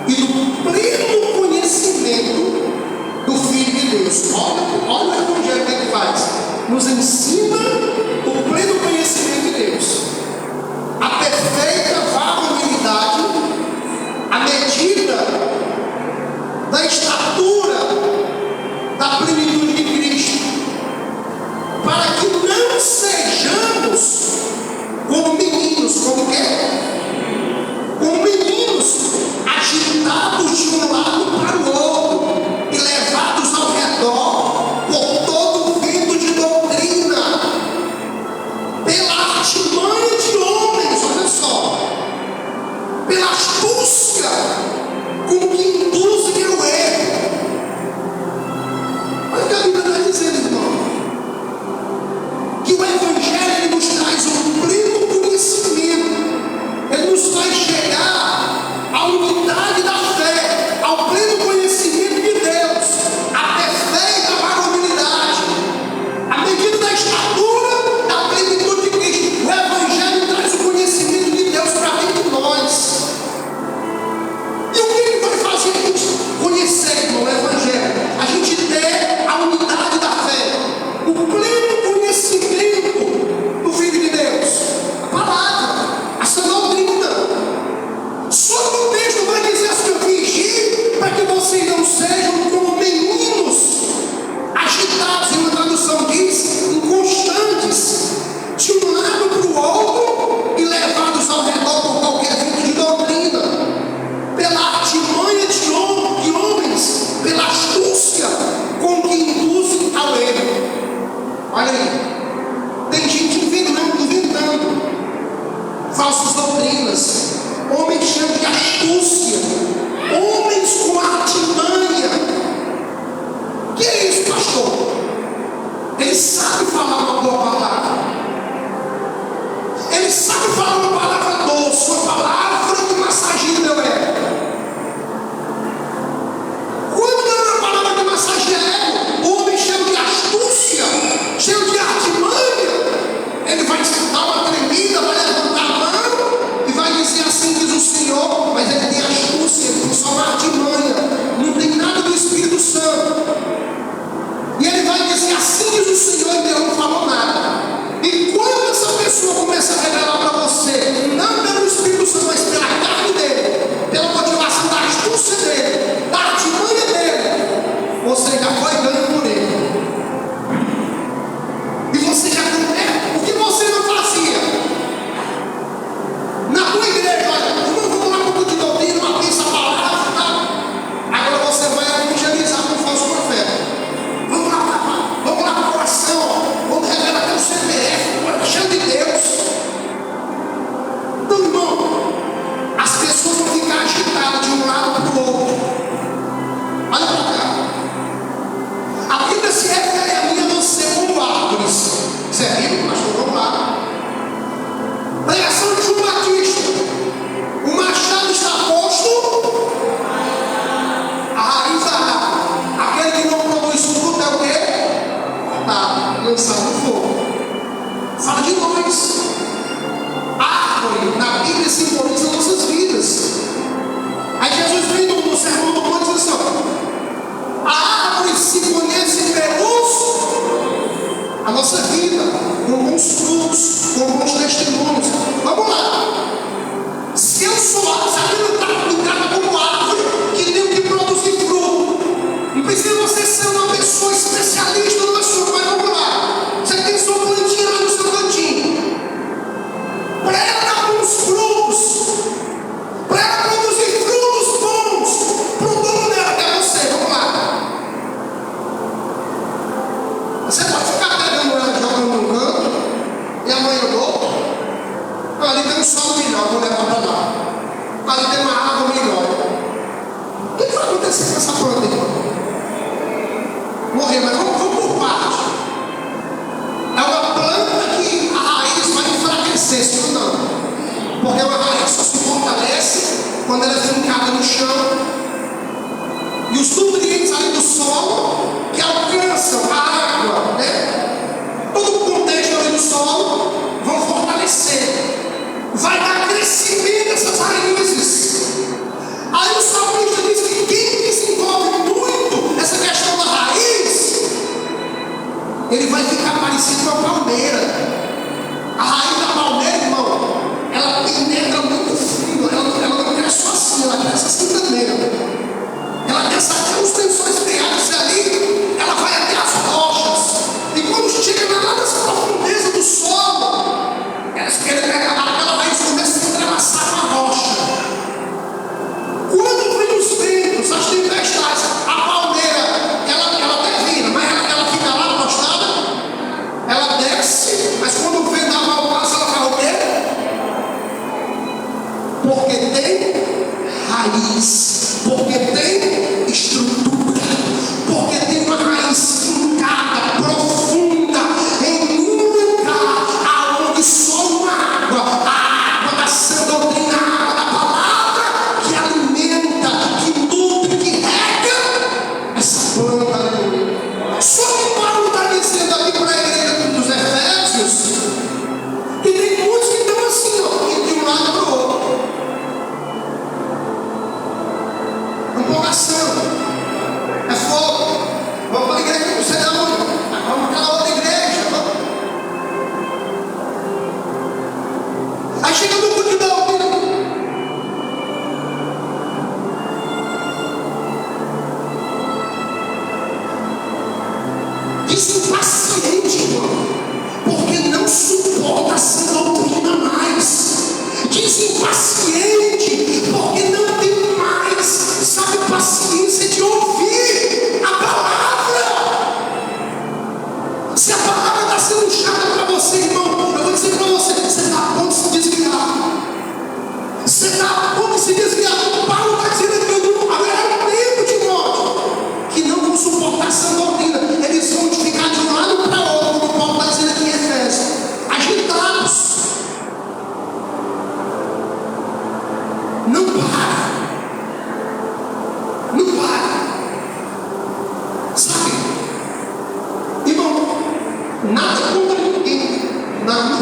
e do pleno conhecimento do Filho de Deus. Olha o Evangelho que ele faz. Nos ensina o pleno conhecimento de Deus, a perfeita varonilidade, a medida da estatura da plenitude de Cristo, para que não sejamos como meninos, como quê? Como meninos agitados de um lado para o outro e levados ao redor por todo o vento de doutrina, pela artimanha de homens, olha só, pela astúcia com que induzem ao erro. Olha o que a Bíblia está dizendo, irmão, que o Evangelho ele nos traz um pleno conhecimento, ele nos faz chegar à unidade da fé, ao pleno conhecimento de Deus, à perfeita varonilidade, à medida da estatura da plenitude de Cristo. O Evangelho traz o conhecimento de Deus para dentro de nós. E o que ele vai fazer a gente conhecer, irmão, o Evangelho? A gente ter a unidade da fé, o pleno conhecimento do Filho de Deus, a palavra, a sua doutrina. Só que o texto vai dizer assim: eu vigie para que vocês não sejam como meninos agitados, e uma tradução diz, inconstantes, de um lado para o outro e levados ao redor por qualquer vento de doutrina, pela artimanha de homens, pela astúcia com que induzem ao erro. Olha aí, tem gente inventando falsas doutrinas, homens cheios de astúcia, homens com artimanha. Que é isso, pastor? Ele sabe falar uma boa palavra, ele sabe falar uma palavra doce, uma palavra que massageia o meu ego. Quando não é uma palavra que massageia o ego, o homem cheio de astúcia, cheio de artimanha, ele vai dar uma tremida, vai levantar a mão e vai dizer assim, diz o Senhor, mas ele tem astúcia, ele tem só uma artimanha, não tem nada do Espírito Santo. E ele vai dizer assim, diz o Senhor, e Deus não falou nada. E quando essa pessoa começa a revelar para você, não pelo Espírito Santo, mas pela carne dele, pela motivação da astúcia dele, da artimanha dele, você já foi ganho por ele. E você já o que você não fazia na tua igreja? Olha, vamos lá para o culto de doutrina, uma pista a palavra, tá? Agora você vai evangelizar com falso profeta. Vamos lá para a oração, vamos revelar até o CPF, está cheio de Deus. Então, irmão, as pessoas vão ficar agitadas de um lado para o outro. Olha para cá. A Bíblia se refere a mim e a você como árvores. Você é rico, pastor? Vamos lá. Pregação de João Batista. O machado está posto, a raiz da árvore. Aquele que não produz fruto é o quê? Tá, lançado no fogo. Fala de nós. Árvore, na Bíblia, simboliza nossas vidas. Aí Jesus vem no Sermão do Monte e diz assim: a árvore se conhece pelos a nossa vida, com bons frutos, com bons testemunhos. Vamos lá. Se eu sou árvore, se a Bíblia me trata como árvore que tem que produzir fruto, não precisa você ser uma pessoa especialista no assunto, mas vamos lá. Você tem sua plantinha lá no seu cantinho. Para ela dar bons frutos, para ela produzir frutos bons, para o dono dela, que é você. Vamos lá. Você pode ficar pegando ela, jogando no canto, e amanhã eu dou. Ali tem um solo melhor, vou levar para lá. Ali tem uma água melhor. O que vai acontecer com essa planta, irmão? Morrer, mas quando ela é fincada no chão, e os nutrientes ali do solo que alcançam a água, né? Todo o contexto ali do solo vão fortalecer, vai dar crescimento a essas raízes. Aí o salmista diz que quem desenvolve muito essa questão da raiz, ele vai ficar parecido com a palmeira. A raiz da palmeira, irmão, ela penetra muito fundo, ela não cresce só assim, ela cresce assim também. Ela desce até os lençóis freáticos ali, ela vai até as rochas. E quando chega lá nas profundezas do solo, aquela raiz começa a se entrelaçar com a rocha. Quando vem os ventos, as tempestades, a palmeira, ela até vira, mas ela fica lá postada, ela desce, mas quando o vento mal passa, ela faz o quê? Porque tem raiz, porque tem estrutura, porque tem uma raiz fincada, profunda, em um lugar aonde só uma água, a água da sã doutrina, a água da palavra, que alimenta, que nutre, que rega essa planta, aleluia. Só que Paulo está dizendo aqui para a igreja dos Efésios, que tem muitos que estão assim, ó, indo de um lado para o outro. Empolgação, é fogo. Vamos para a igreja, não sei de onde. Vamos para aquela outra igreja. Vamos. Aí chega no culto da doutrina. Diz impaciente, irmão, porque não suporta essa doutrina mais. Diz impaciente, porque não tem mais, sabe, paciência de ouvir a palavra. Se a palavra está sendo chata para você, irmão, eu vou dizer para você, você está a ponto de se desviar. Você está a ponto de se desviar. Paulo está dizendo que agora é o tempo, Timóteo, que não vão suportar essa doutrina. Eles vão ficar de um lado para outro, como Paulo está dizendo aqui em Efésios, agitados. Não para. Não para. Sabe? Irmão, nada contra ninguém. Nada.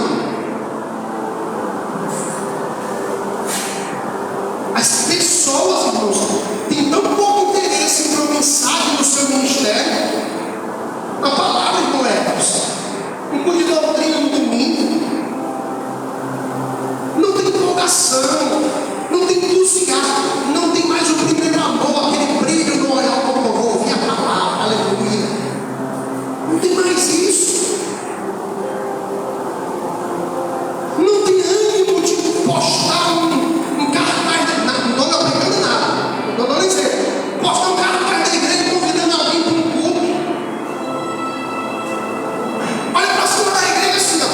As pessoas, irmãos, têm tão pouco interesse em uma mensagem do seu ministério. A palavra, irmão, um curso de doutrina no domingo. Não tem empolgação, não tem entusiasmo, não tem mais o primeiro amor, aquele brilho no olhar como eu vou ouvir a palavra, aleluia. Não tem mais isso. Não tem ânimo de postar um cartaz, não estou pegando nada, não estou nem dizendo, postar um cartaz da igreja convidando alguém para um culto. Olha para cima da igreja assim, ó.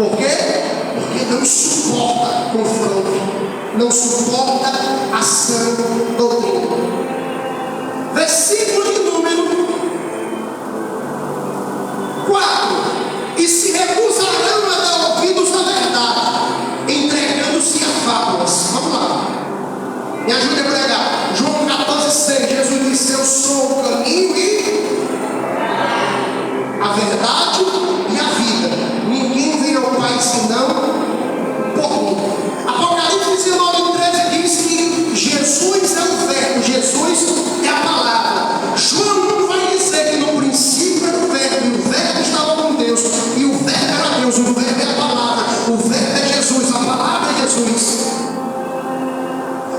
Por quê? Porque não suporta confronto, não suporta ação doutrina. Versículo de número 4. E se recusarão a dar ouvidos à verdade, entregando-se a fábulas. Vamos lá. Me ajude a pregar. João 14,6. Jesus disse: eu sou o caminho e a verdade e a vida. Ninguém vem ao Pai senão por mim. Apocalipse 19,13 diz que Jesus é o verbo, Jesus é a palavra. João não vai dizer que no princípio era o verbo, e o verbo estava com Deus, e o verbo era Deus, o verbo é a palavra, o verbo é Jesus, a palavra é Jesus.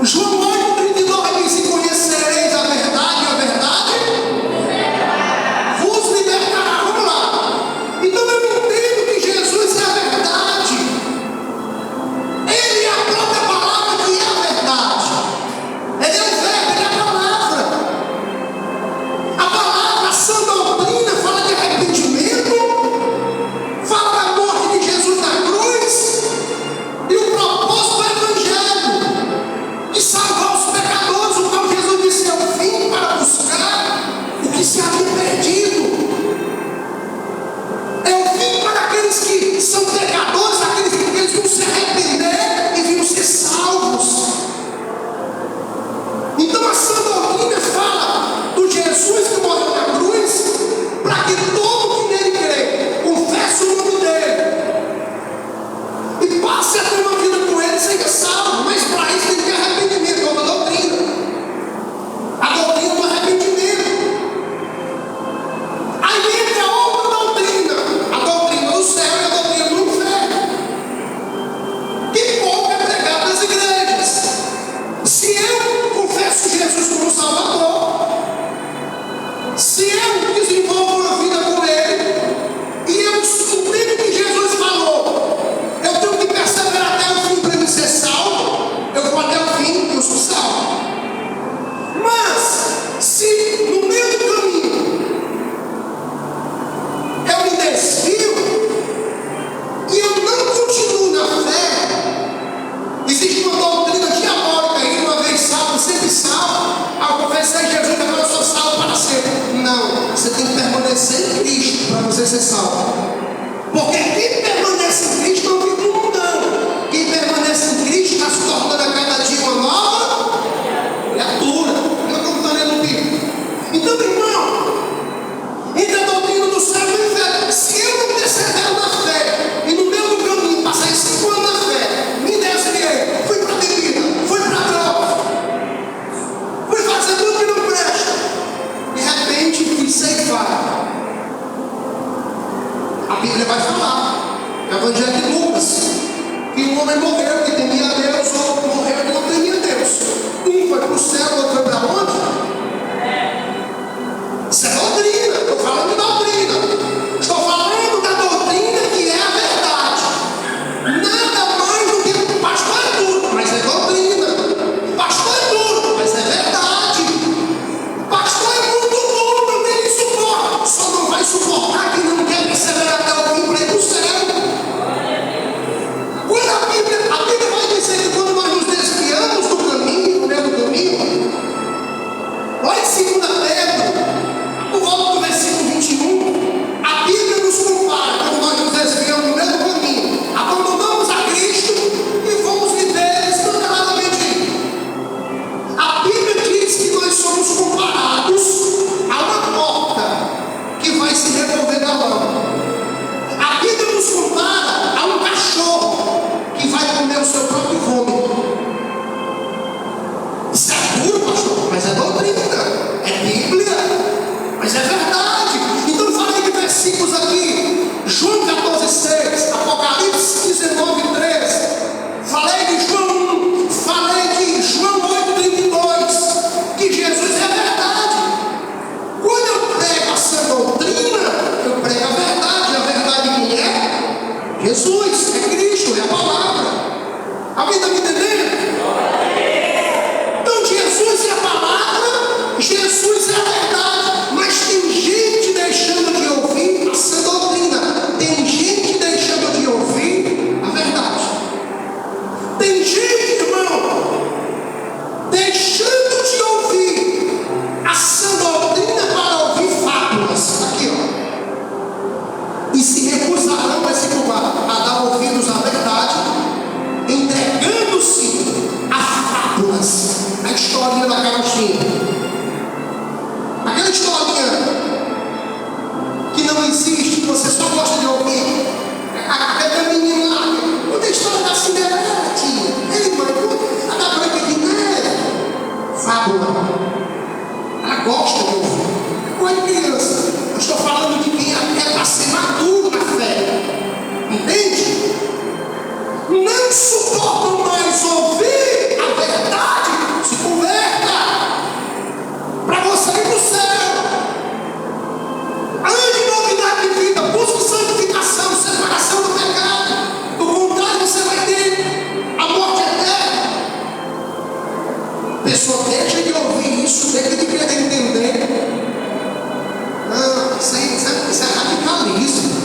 João 8,39 diz: e conhecereis a verdade, e a verdade vos libertará. Vamos lá. Então eu entendo que Jesus é a verdade. Ele é a própria palavra que é a verdade. Ele é o verbo, ele é a palavra. A palavra, a sã doutrina, fala de arrependimento, fala da morte de Jesus na cruz, e o propósito do Evangelho de salvar os pecadores, o qual Jesus disse: eu vim para buscar o que se havia perdido. Eu vim para aqueles que são pecadores, aqueles que vão se arrepender e vão ser salvos. Então a sã doutrina fala do Jesus que morreu na cruz, para que todo que nele crê confesse o nome dele e passe a ter uma vida com ele, seja salvo. Mas para isso tem que ter arrependimento, é uma doutrina. A doutrina do arrependimento. Aí entra outra doutrina, a doutrina do céu e a doutrina do inferno, que pouco é pregado nas igrejas. Se eu confesso Jesus como Salvador, se eu desenvolvo uma vida com Ele, e eu entendo que Jesus falou, eu tenho que perseverar até o fim para me ser salvo, eu vou até o fim e eu sou salvo. Mas, se no meio do caminho eu me desvio e eu não continuo na fé, existe uma doutrina diabólica aí: uma vez salvo, sempre salvo. Ao confessar Jesus, agora eu sou salvo para sempre. Não, você tem que permanecer em Cristo para você ser salvo. Porque quem permanece em Cristo não vive no mundano. Quem permanece em Cristo está se tornando a cada dia uma nova criatura. Eu não estou lendo o Bíblia. Então, irmão, entre a doutrina do céu e do inferno, se eu não persevero na fé, e no meio do caminho passei 5 anos na fé, me desviei, fui para a bebida, fui para a droga, fui fazer tudo que não presta, de repente fui ceifado. A Bíblia vai falar, no Evangelho de Lucas, que um homem morreu que temia Deus, outro morreu que não temia Deus. Um foi para o céu, outro foi para onde? Isso é doutrina. Estou falando de doutrina. Estou falando da doutrina que é a verdade. Nada mais do que pastor é tudo, mas é doutrina. Pastor é tudo, mas é verdade. Pastor é muito duro, não tem suporte. Só não vai suportar quem não quer perseverar até o fim para ir para o céu. Quando a Bíblia vai dizer que quando nós nos desviamos do caminho, no meio do caminho, lá em 2 Pedro, por volta do versículo 21, a Bíblia nos compara quando nós nos desviamos no meio do caminho, abandonamos a Cristo e fomos viver escancaradamente. A Bíblia diz que nós somos comparados a uma porta que vai se revolver da lama. A Bíblia nos compara a um cachorro que vai comer o seu próprio vômito. Isso é duro, pastor, mas é doutrina, é Bíblia. gosta de ouvir. Não é de criança. Eu estou falando de quem é para ser maduro na fé. Entende? Não suportam mais ouvir a verdade. Se converta para você ir para o céu. Ande em novidade de vida. Busque santificação, separação do pecado. Do contrário, você vai ter a morte eterna. A pessoa deixa de ouvir isso, deixa de querer entender. Não, isso é radicalismo.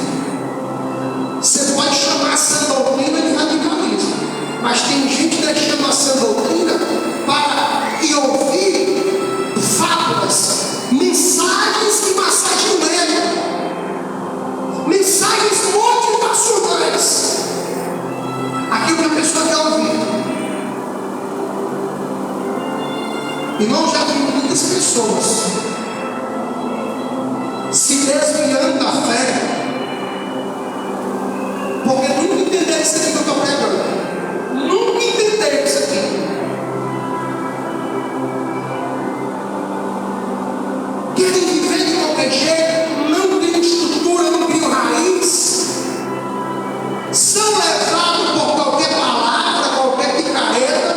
Você pode chamar essa doutrina de radicalismo, mas tem gente deixando essa doutrina para ir ouvir fábulas, mensagens que massagem o ego, mensagens motivacionais. Aquilo que a pessoa quer ouvir. Irmão, já vi muitas pessoas se desviando da fé, porque nunca entenderam isso aqui que eu estou pregando. Nunca entenderam isso aqui. Querem viver de qualquer jeito, não tem estrutura, não tem raiz. São levados por qualquer palavra, qualquer picareta.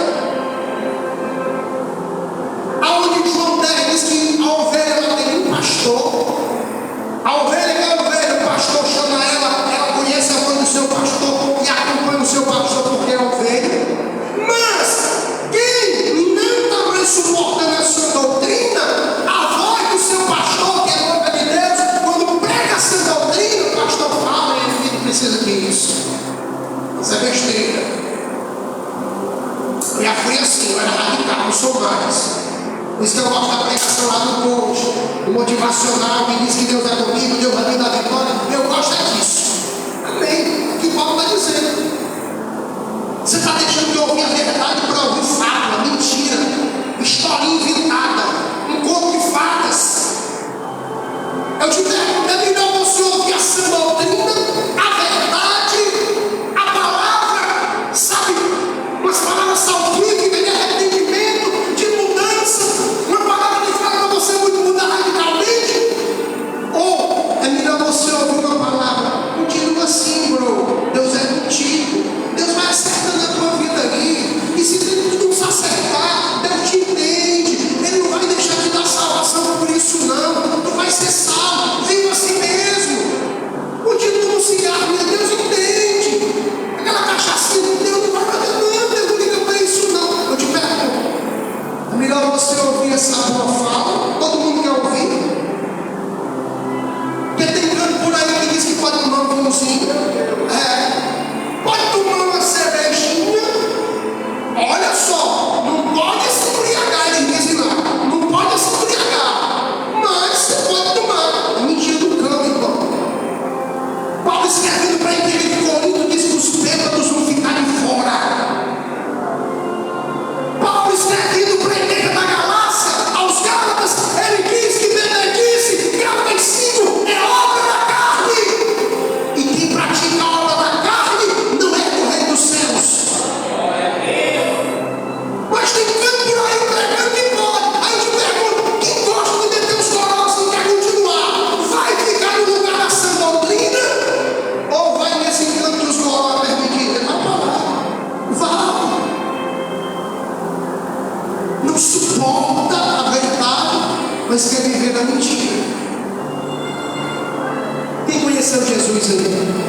Aonde João 10 diz que a ovelha não tem um pastor. A ovelha que é a ovelha, o pastor chama ela conhece a voz do seu pastor e acompanha o seu pastor porque é ovelha. Mas quem não está mais suportando essa doutrina, a voz do seu pastor, que é a boca de Deus, quando prega essa doutrina, o pastor fala e ele não precisa disso. Isso é besteira. Eu já fui assim, eu era radical, não sou mais. Por isso que eu gosto da pregação lá do coach, do motivacional, que diz que Deus é comigo, Deus vai me dar vitória. Eu gosto é disso. Amém? O que Paulo está dizendo? Você está deixando de ouvir a verdade para ouvir fábula, mentira, historinha inventada, um conto de fadas. Eu te pergunto, é melhor você ouvir essa doutrina, a verdade, a palavra, sabe? Umas palavras salvíficas de arrependimento, de mudança, uma palavra que fala para você mudar radicalmente? Ou é melhor você ouvir uma palavra? Continua assim, bro. Deus é contigo. Deus vai acertando a tua vida ali. E se tu não se acertar, Deus te entende. Ele não vai deixar de dar salvação por isso, não. Tu vai ser salvo. Viva assim mesmo. Continua no cigarro, Deus entende. Aquela cachaçinha, Deus não vai fazer nada. Deus não liga para isso, não. Eu te pergunto. É melhor você ouvir essa boa fala. Todo mundo quer ouvir. Porque tem canto por aí que diz que pode tomar um vinhozinho. Pode tomar uma cervejinha. Olha só, não pode se embriagar, eles dizem lá. Não pode se embriagar. Mas você pode tomar. É mentira do cão, irmão. Paulo escrevendo para a igreja de Corinto diz que os bêbados vão ficar de fora. Paulo escrevendo para a igreja da Galácia, aos Gálatas, ele diz que benedice, Gálatas 5, é obra da carne. E quem pratica a obra da carne não é do reino dos céus. Mas tem canto por aí pregando que pode. Aí eu te pergunto, quem gosta de meter os coroços e quer continuar, vai ficar no lugar da sã doutrina? Ou vai nesse canto que os coroços permitirem? Vai para lá. Vai. Não suporta a verdade, mas quer viver na mentira. Quem conheceu Jesus ali?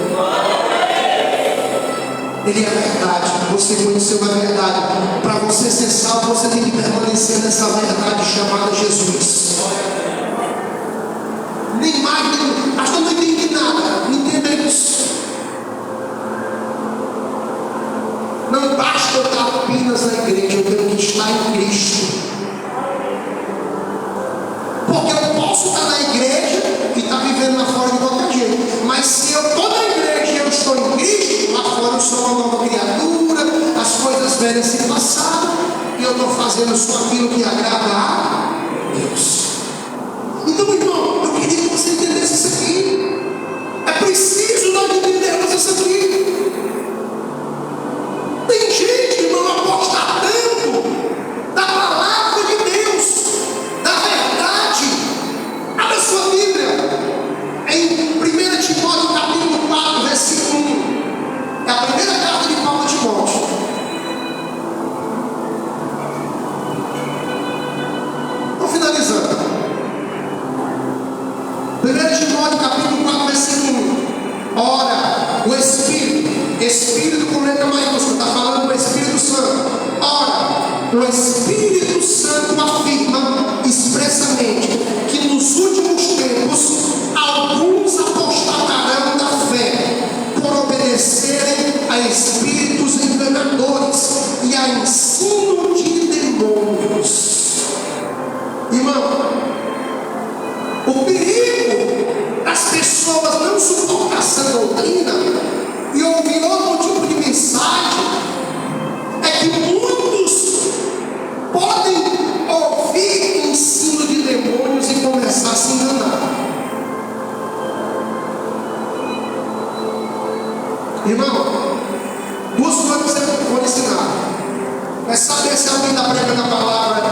Ele é a verdade. Você conheceu a verdade. Para você ser salvo, você tem que permanecer nessa verdade chamada Jesus. Nem mais, nem menos. Mas não entendi nada. Não entendemos. Não basta eu estar apenas na igreja, eu tenho que estar em Cristo. Porque eu posso estar na igreja e estar vivendo lá fora de qualquer jeito. Mas se eu estou na igreja e eu estou em Cristo, lá fora eu sou uma nova criatura, as coisas velhas se passaram e eu estou fazendo só aquilo que agrada a Deus. Então, irmão, eu queria que você entendesse isso aqui. É preciso nós entendermos isso aqui. Tem gente que não aposta tanto da palavra de Deus, da verdade o Espírito Santo afirma expressamente que nos últimos tempos alguns apostatarão da fé por obedecerem a espíritos enganadores e a ensino de demônios. Irmão, o perigo das pessoas não suportar essa doutrina e ouvir outro tipo de mensagem é que muitos podem ouvir ensino de demônios e começar a se enganar. Irmão, duas coisas eu vou ensinar: é saber se alguém está pregando a palavra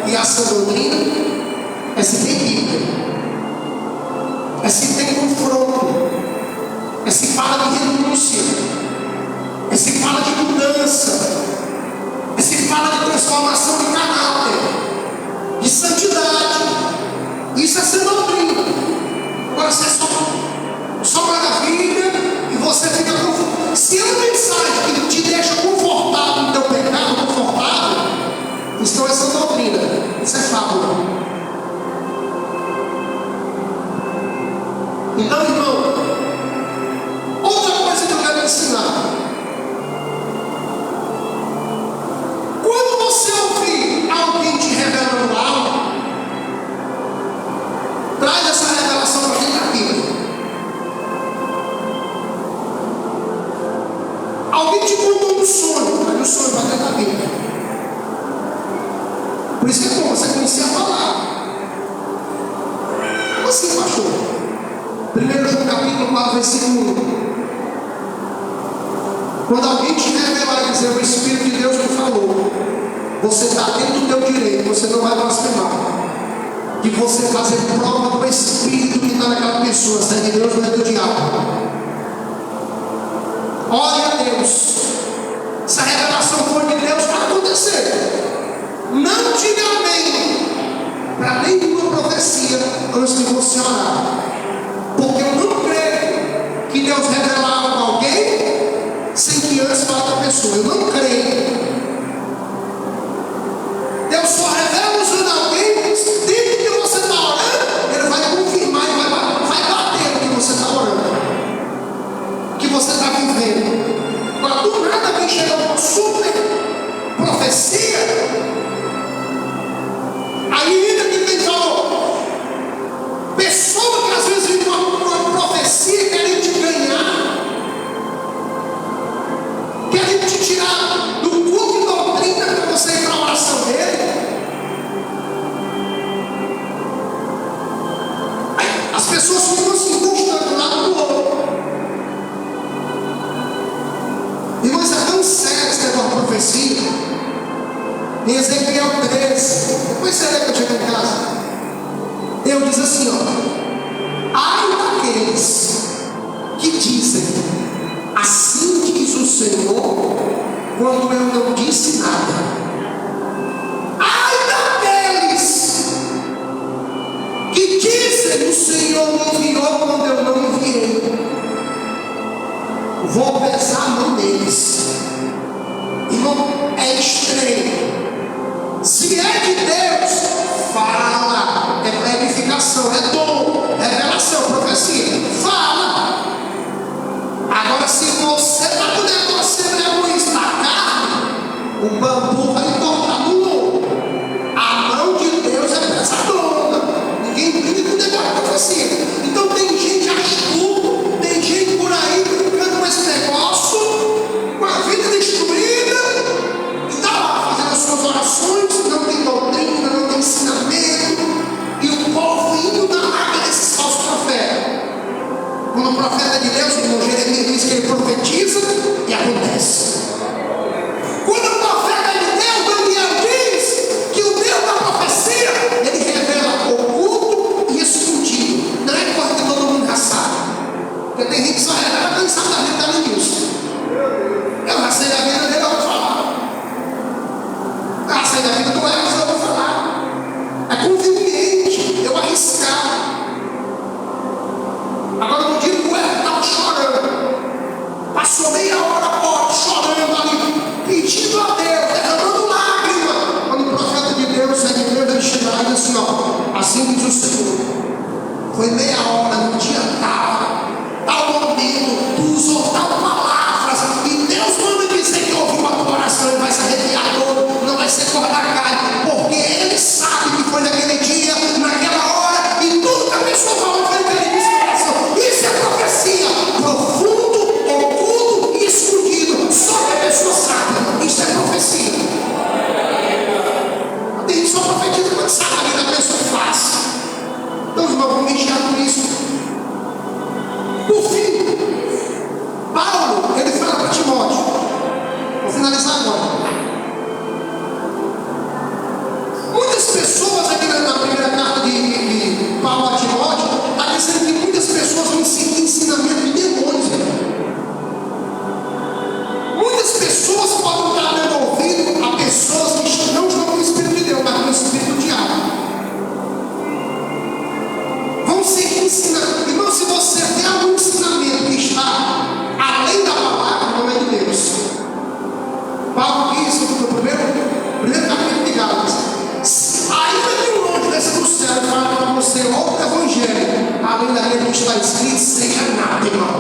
e essa doutrina, é se tem Bíblia, é se tem confronto, é se fala de renúncia, é se fala de mudança, é se fala de transformação de caráter, de santidade. Isso é ser doutrina. Agora você só maravilha e você fica confuso. Se é uma mensagem que te deixa confortável no teu pecado, confortável, então essa é doutrina, isso é fábula. Então, irmão, outra coisa que eu quero ensinar: quando você ouvir alguém te revelando algo, traz essa revelação para dentro da Bíblia. Alguém te contou um sonho, traz o sonho para dentro da Bíblia. Por isso que é bom você conhecer a palavra. Como assim, pastor? 1 João capítulo 4, versículo 1. Quando alguém te revelar e dizer o Espírito de Deus me falou, você está dentro do teu direito, você não vai blasfemar. De você fazer prova do Espírito que está naquela pessoa, se é de Deus ou é do diabo. Ore a Deus. Se a revelação for de Deus, vai acontecer. Não diga amém para nenhuma profecia antes de você orar. Porque eu não creio que Deus revelar algo a alguém sem que antes fale para a pessoa. Eu não creio. Deus só revela usando alguém dentro que você está orando. Ele vai confirmar e vai bater no que você está orando, que você está vivendo. Agora do nada vem chegar uma super profecia. Aí entra que quem falou. Pessoa que às vezes vive uma profecia querem te ganhar, querem te tirar do culto e doutrina para você ir para a oração dele. Aí, as pessoas ficam se encostando de um lado do outro. Irmão, isso é tão sério esse negócio de profecia. Em Ezequiel 13, depois você lê que eu chego em casa, Deus diz assim, ó: ai daqueles que dizem, assim diz o Senhor, quando eu não disse nada. Ai daqueles que dizem, o Senhor me enviou quando eu não enviei. Vou pesar a mão deles. Irmão, é estranho. Se é de Deus, fala. É edificação, é dom, é revelação, profecia. Fala. Agora, se você está com o negócio egoísta da carne, o bambu vai cortar no lombo. A mão de Deus é pesadona. Ninguém brinca com o negócio de profecia. Então tem gente astuta, tem gente por aí brincando com esse negócio, com a vida destruída, e está lá fazendo as suas orações, não tem doutrina, não tem ensinamento, e o povo indo na do Senhor. Foi meia hora no dia tal momento, tu usou tal palavras, e Deus manda dizer que ouviu a tua oração e vai se arrepiar todo, não vai ser corda carne, porque Ele sabe que foi naquele dia, naquela hora, e tudo que a pessoa falou foi naquele coração. Isso é profecia, profundo, oculto e escondido, só que a pessoa sabe. Isso é profecia. Tem gente que só profetiza quando sabe a vida da pessoa que faz. Então, irmão, vamos vigiar por isso. Por fim, Paulo, ele fala para Timóteo, vou finalizar agora. Muitas pessoas aqui na primeira carta de Paulo a Timóteo, está dizendo que muitas pessoas vão seguir ensinamento de demônios. Muitas pessoas podem estar dando ouvido a pessoas que não estão com o Espírito de Deus, mas com o Espírito do diabo. Vão seguir ensinando. Irmão, se você tem algum ensinamento que está além da palavra, não é de Deus. Paulo diz no primeiro capítulo de Gálatas: ainda que um anjo desce do céu e fale para você outro evangelho, além daquele que está escrito, seja nada, irmão.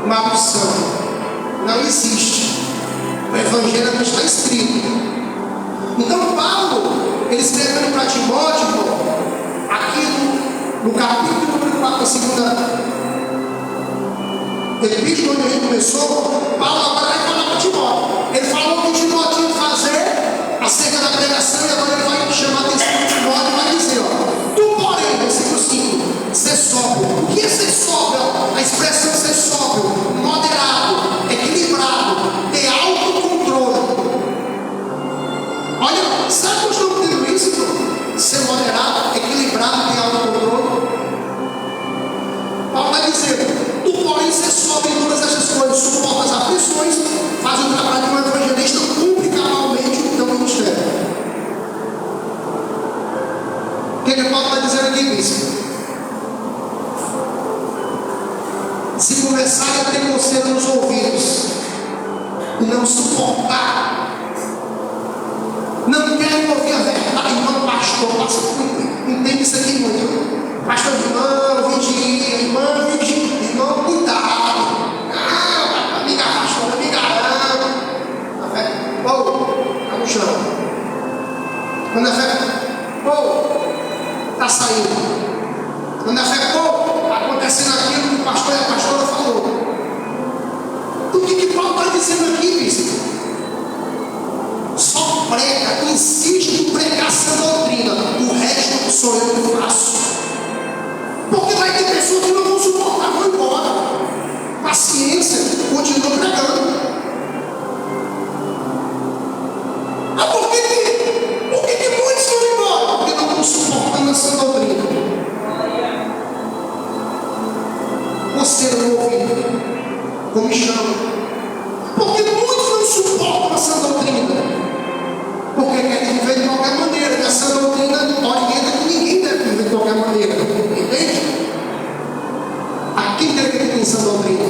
Maldição. Não existe. O evangelho não está escrito. Então Paulo, ele escrevendo para Timóteo, aqui no capítulo 4 da segunda epístola, onde a gente começou, Paulo agora vai falar para Timóteo. Ele falou o que Timóteo tinha que fazer acerca da pregação, e agora ele vai chamar a atenção de Timóteo e vai dizer: tu, porém, versículo 5, ser sóbrio. O que é ser sóbrio? A expressão ser sóbrio, moderado, equilibrado, ter autocontrole. Olha, sabe que eu estou tendo isso? Ser moderado, equilibrado, ter autocontrole. Paulo vai dizer: tu, porém, ser sóbrio em todas essas coisas, suporta as aflições, faz o trabalho de um evangelista, cumpre cabalmente o teu ministério. O que Paulo está dizendo aqui, bispo? Se começarem a ter conselho nos ouvidos e não suportar, não querem ouvir a verdade, irmão, pastor, entende isso aqui muito. Pastor, irmão, vigia, irmão, cuidado. Amiga, pastor, amiga, tá no chão. Quando a fé, tá saindo. Quando a fé, tá acontecendo aquilo que o pastor e a pastora falou. O que Paulo está dizendo aqui, bispo? Só prega, insiste em pregar essa doutrina. O resto sou eu que faço. Porque vai ter pessoas que não vão suportar, vão embora. Paciência, continua pregando. Por que muitos vão embora? Porque não estão suportando essa doutrina. Você não ouve, como me chama. Porque muitos não suportam essa doutrina. Porque querem viver de qualquer maneira. E essa doutrina orienta que ninguém deve viver de qualquer maneira. Entende? Aqui deve ter essa doutrina.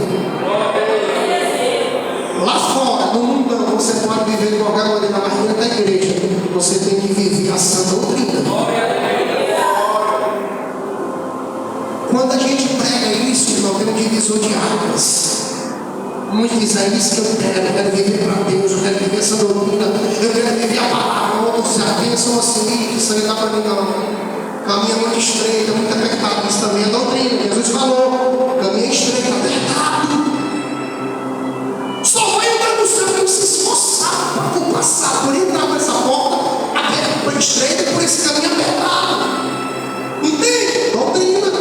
Lá fora, no mundo, você pode viver de qualquer maneira, mas dentro da igreja você tem que viver a sã doutrina. Quando a gente prega isso, irmão, tem um divisor de águas. Muitos dizem: é isso que eu quero viver para Deus, eu quero viver essa doutrina, eu quero viver a palavra. Outros pensam assim: isso aí não dá para mim não. Caminho é muito estreito, é muito apertado. Isso também é doutrina. Jesus falou: caminho é estreito, apertado. Só vai entrar no céu quem se esforçar para passar, por entrar por essa porta aberta, estreita, por esse caminho apertado. Entende? Doutrina.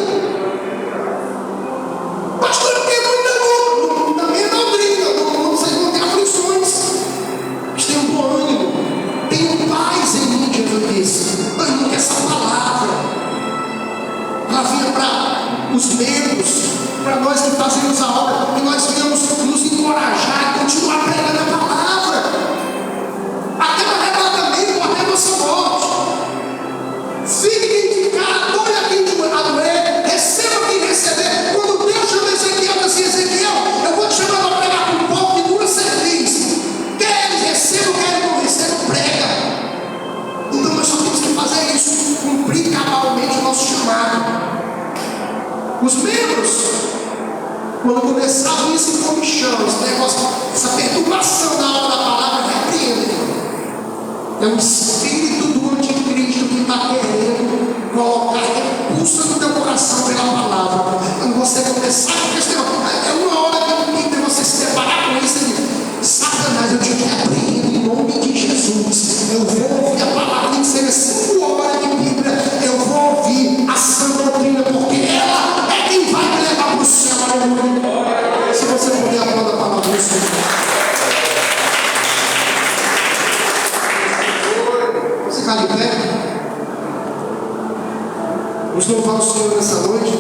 Pastor, porque é muita luta. Também é doutrina. No mundo vocês vão ter aflições. Mas tenham bom ânimo. Tenham paz em mim, Jesus disse. Ânimo que essa palavra, ela vinha para os membros, para nós que fazemos a obra, que nós venhamos nos encorajar e continuar pregando a palavra. Até o arrebatamento, até a nossa morte. Fique identificado, olha aqui de adorar, receba quem receber. Quando Deus chama Ezequiel, assim: Ezequiel, eu vou te chamar para pregar para um povo de dura serviço. Quer eles recebam, quer não recebam, prega. Então nós só temos que fazer isso, cumprir cabalmente o nosso Os membros, quando começavam esse comichão, esse negócio, essa perturbação na hora da palavra, repreendem. É o espírito do anticristo que está querendo colocar repulsa no teu coração pela palavra. Quando você começar a questionar, é uma hora que você se deparar com isso e diz: Satanás, eu te repreendo em nome de Jesus. Eu vou ouvir a palavra, nem que seja 5 horas de Bíblia, eu vou ouvir a sã doutrina, porque ela é quem vai me levar para o céu. Se você puder aplaudir a palavra do Senhor. Você cai de pé? Vamos louvar o Senhor nessa noite.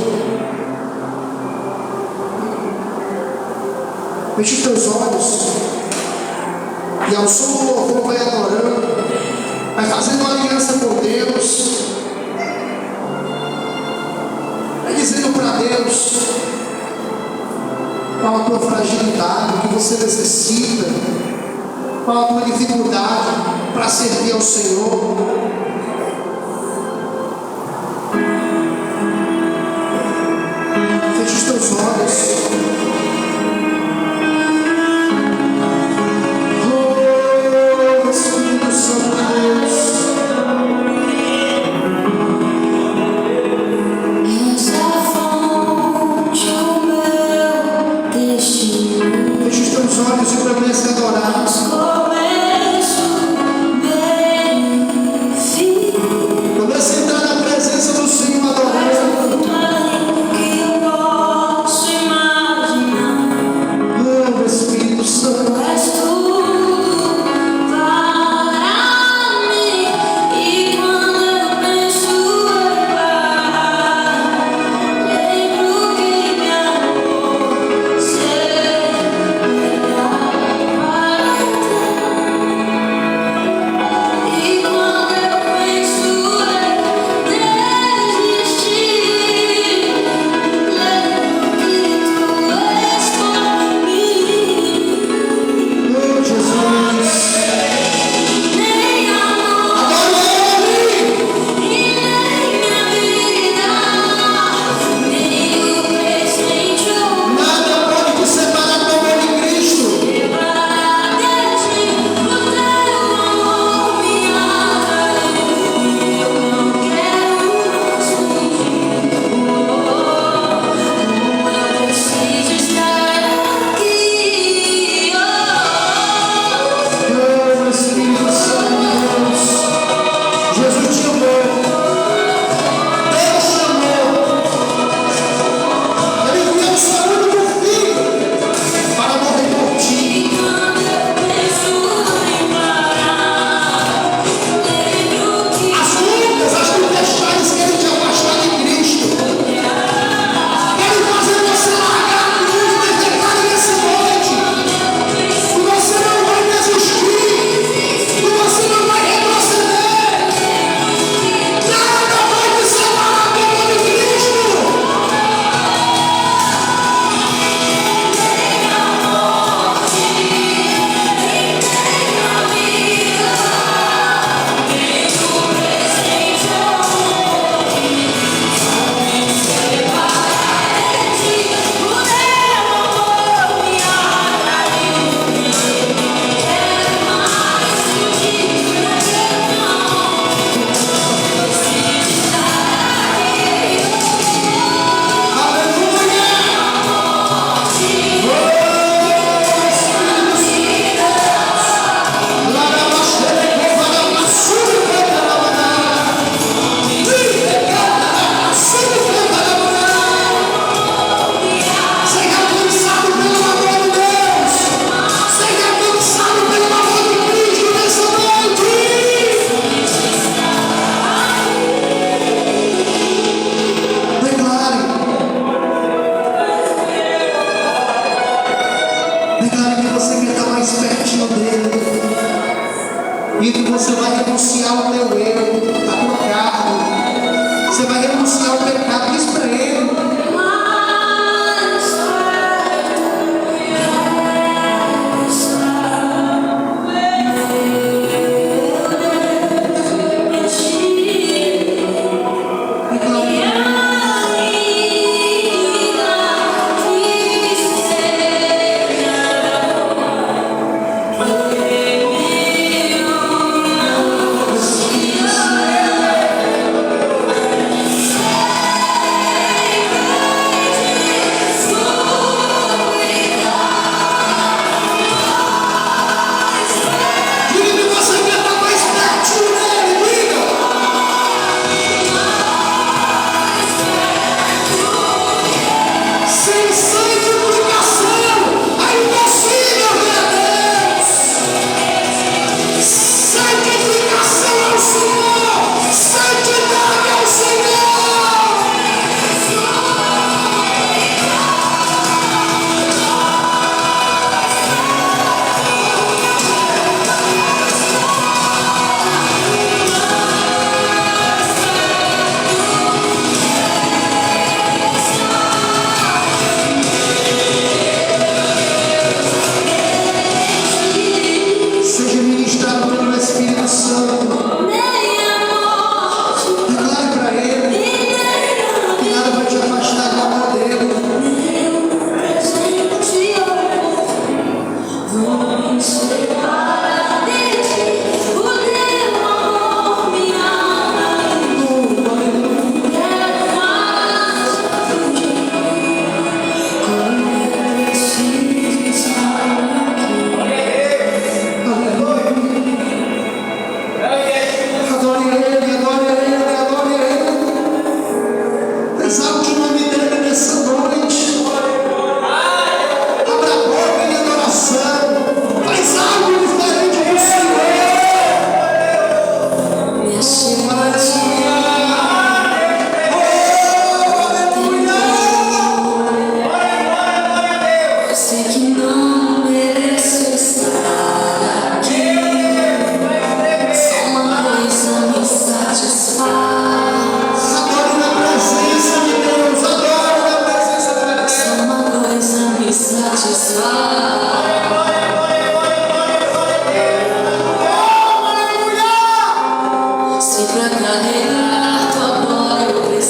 Feche os teus olhos e ao som do louvor vai adorando, vai fazendo uma aliança com Deus, vai dizendo para Deus qual a tua fragilidade, o que você necessita, qual a tua dificuldade para servir ao Senhor. Feche os teus olhos. Olhos e comece a adorar.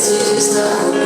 preciso estar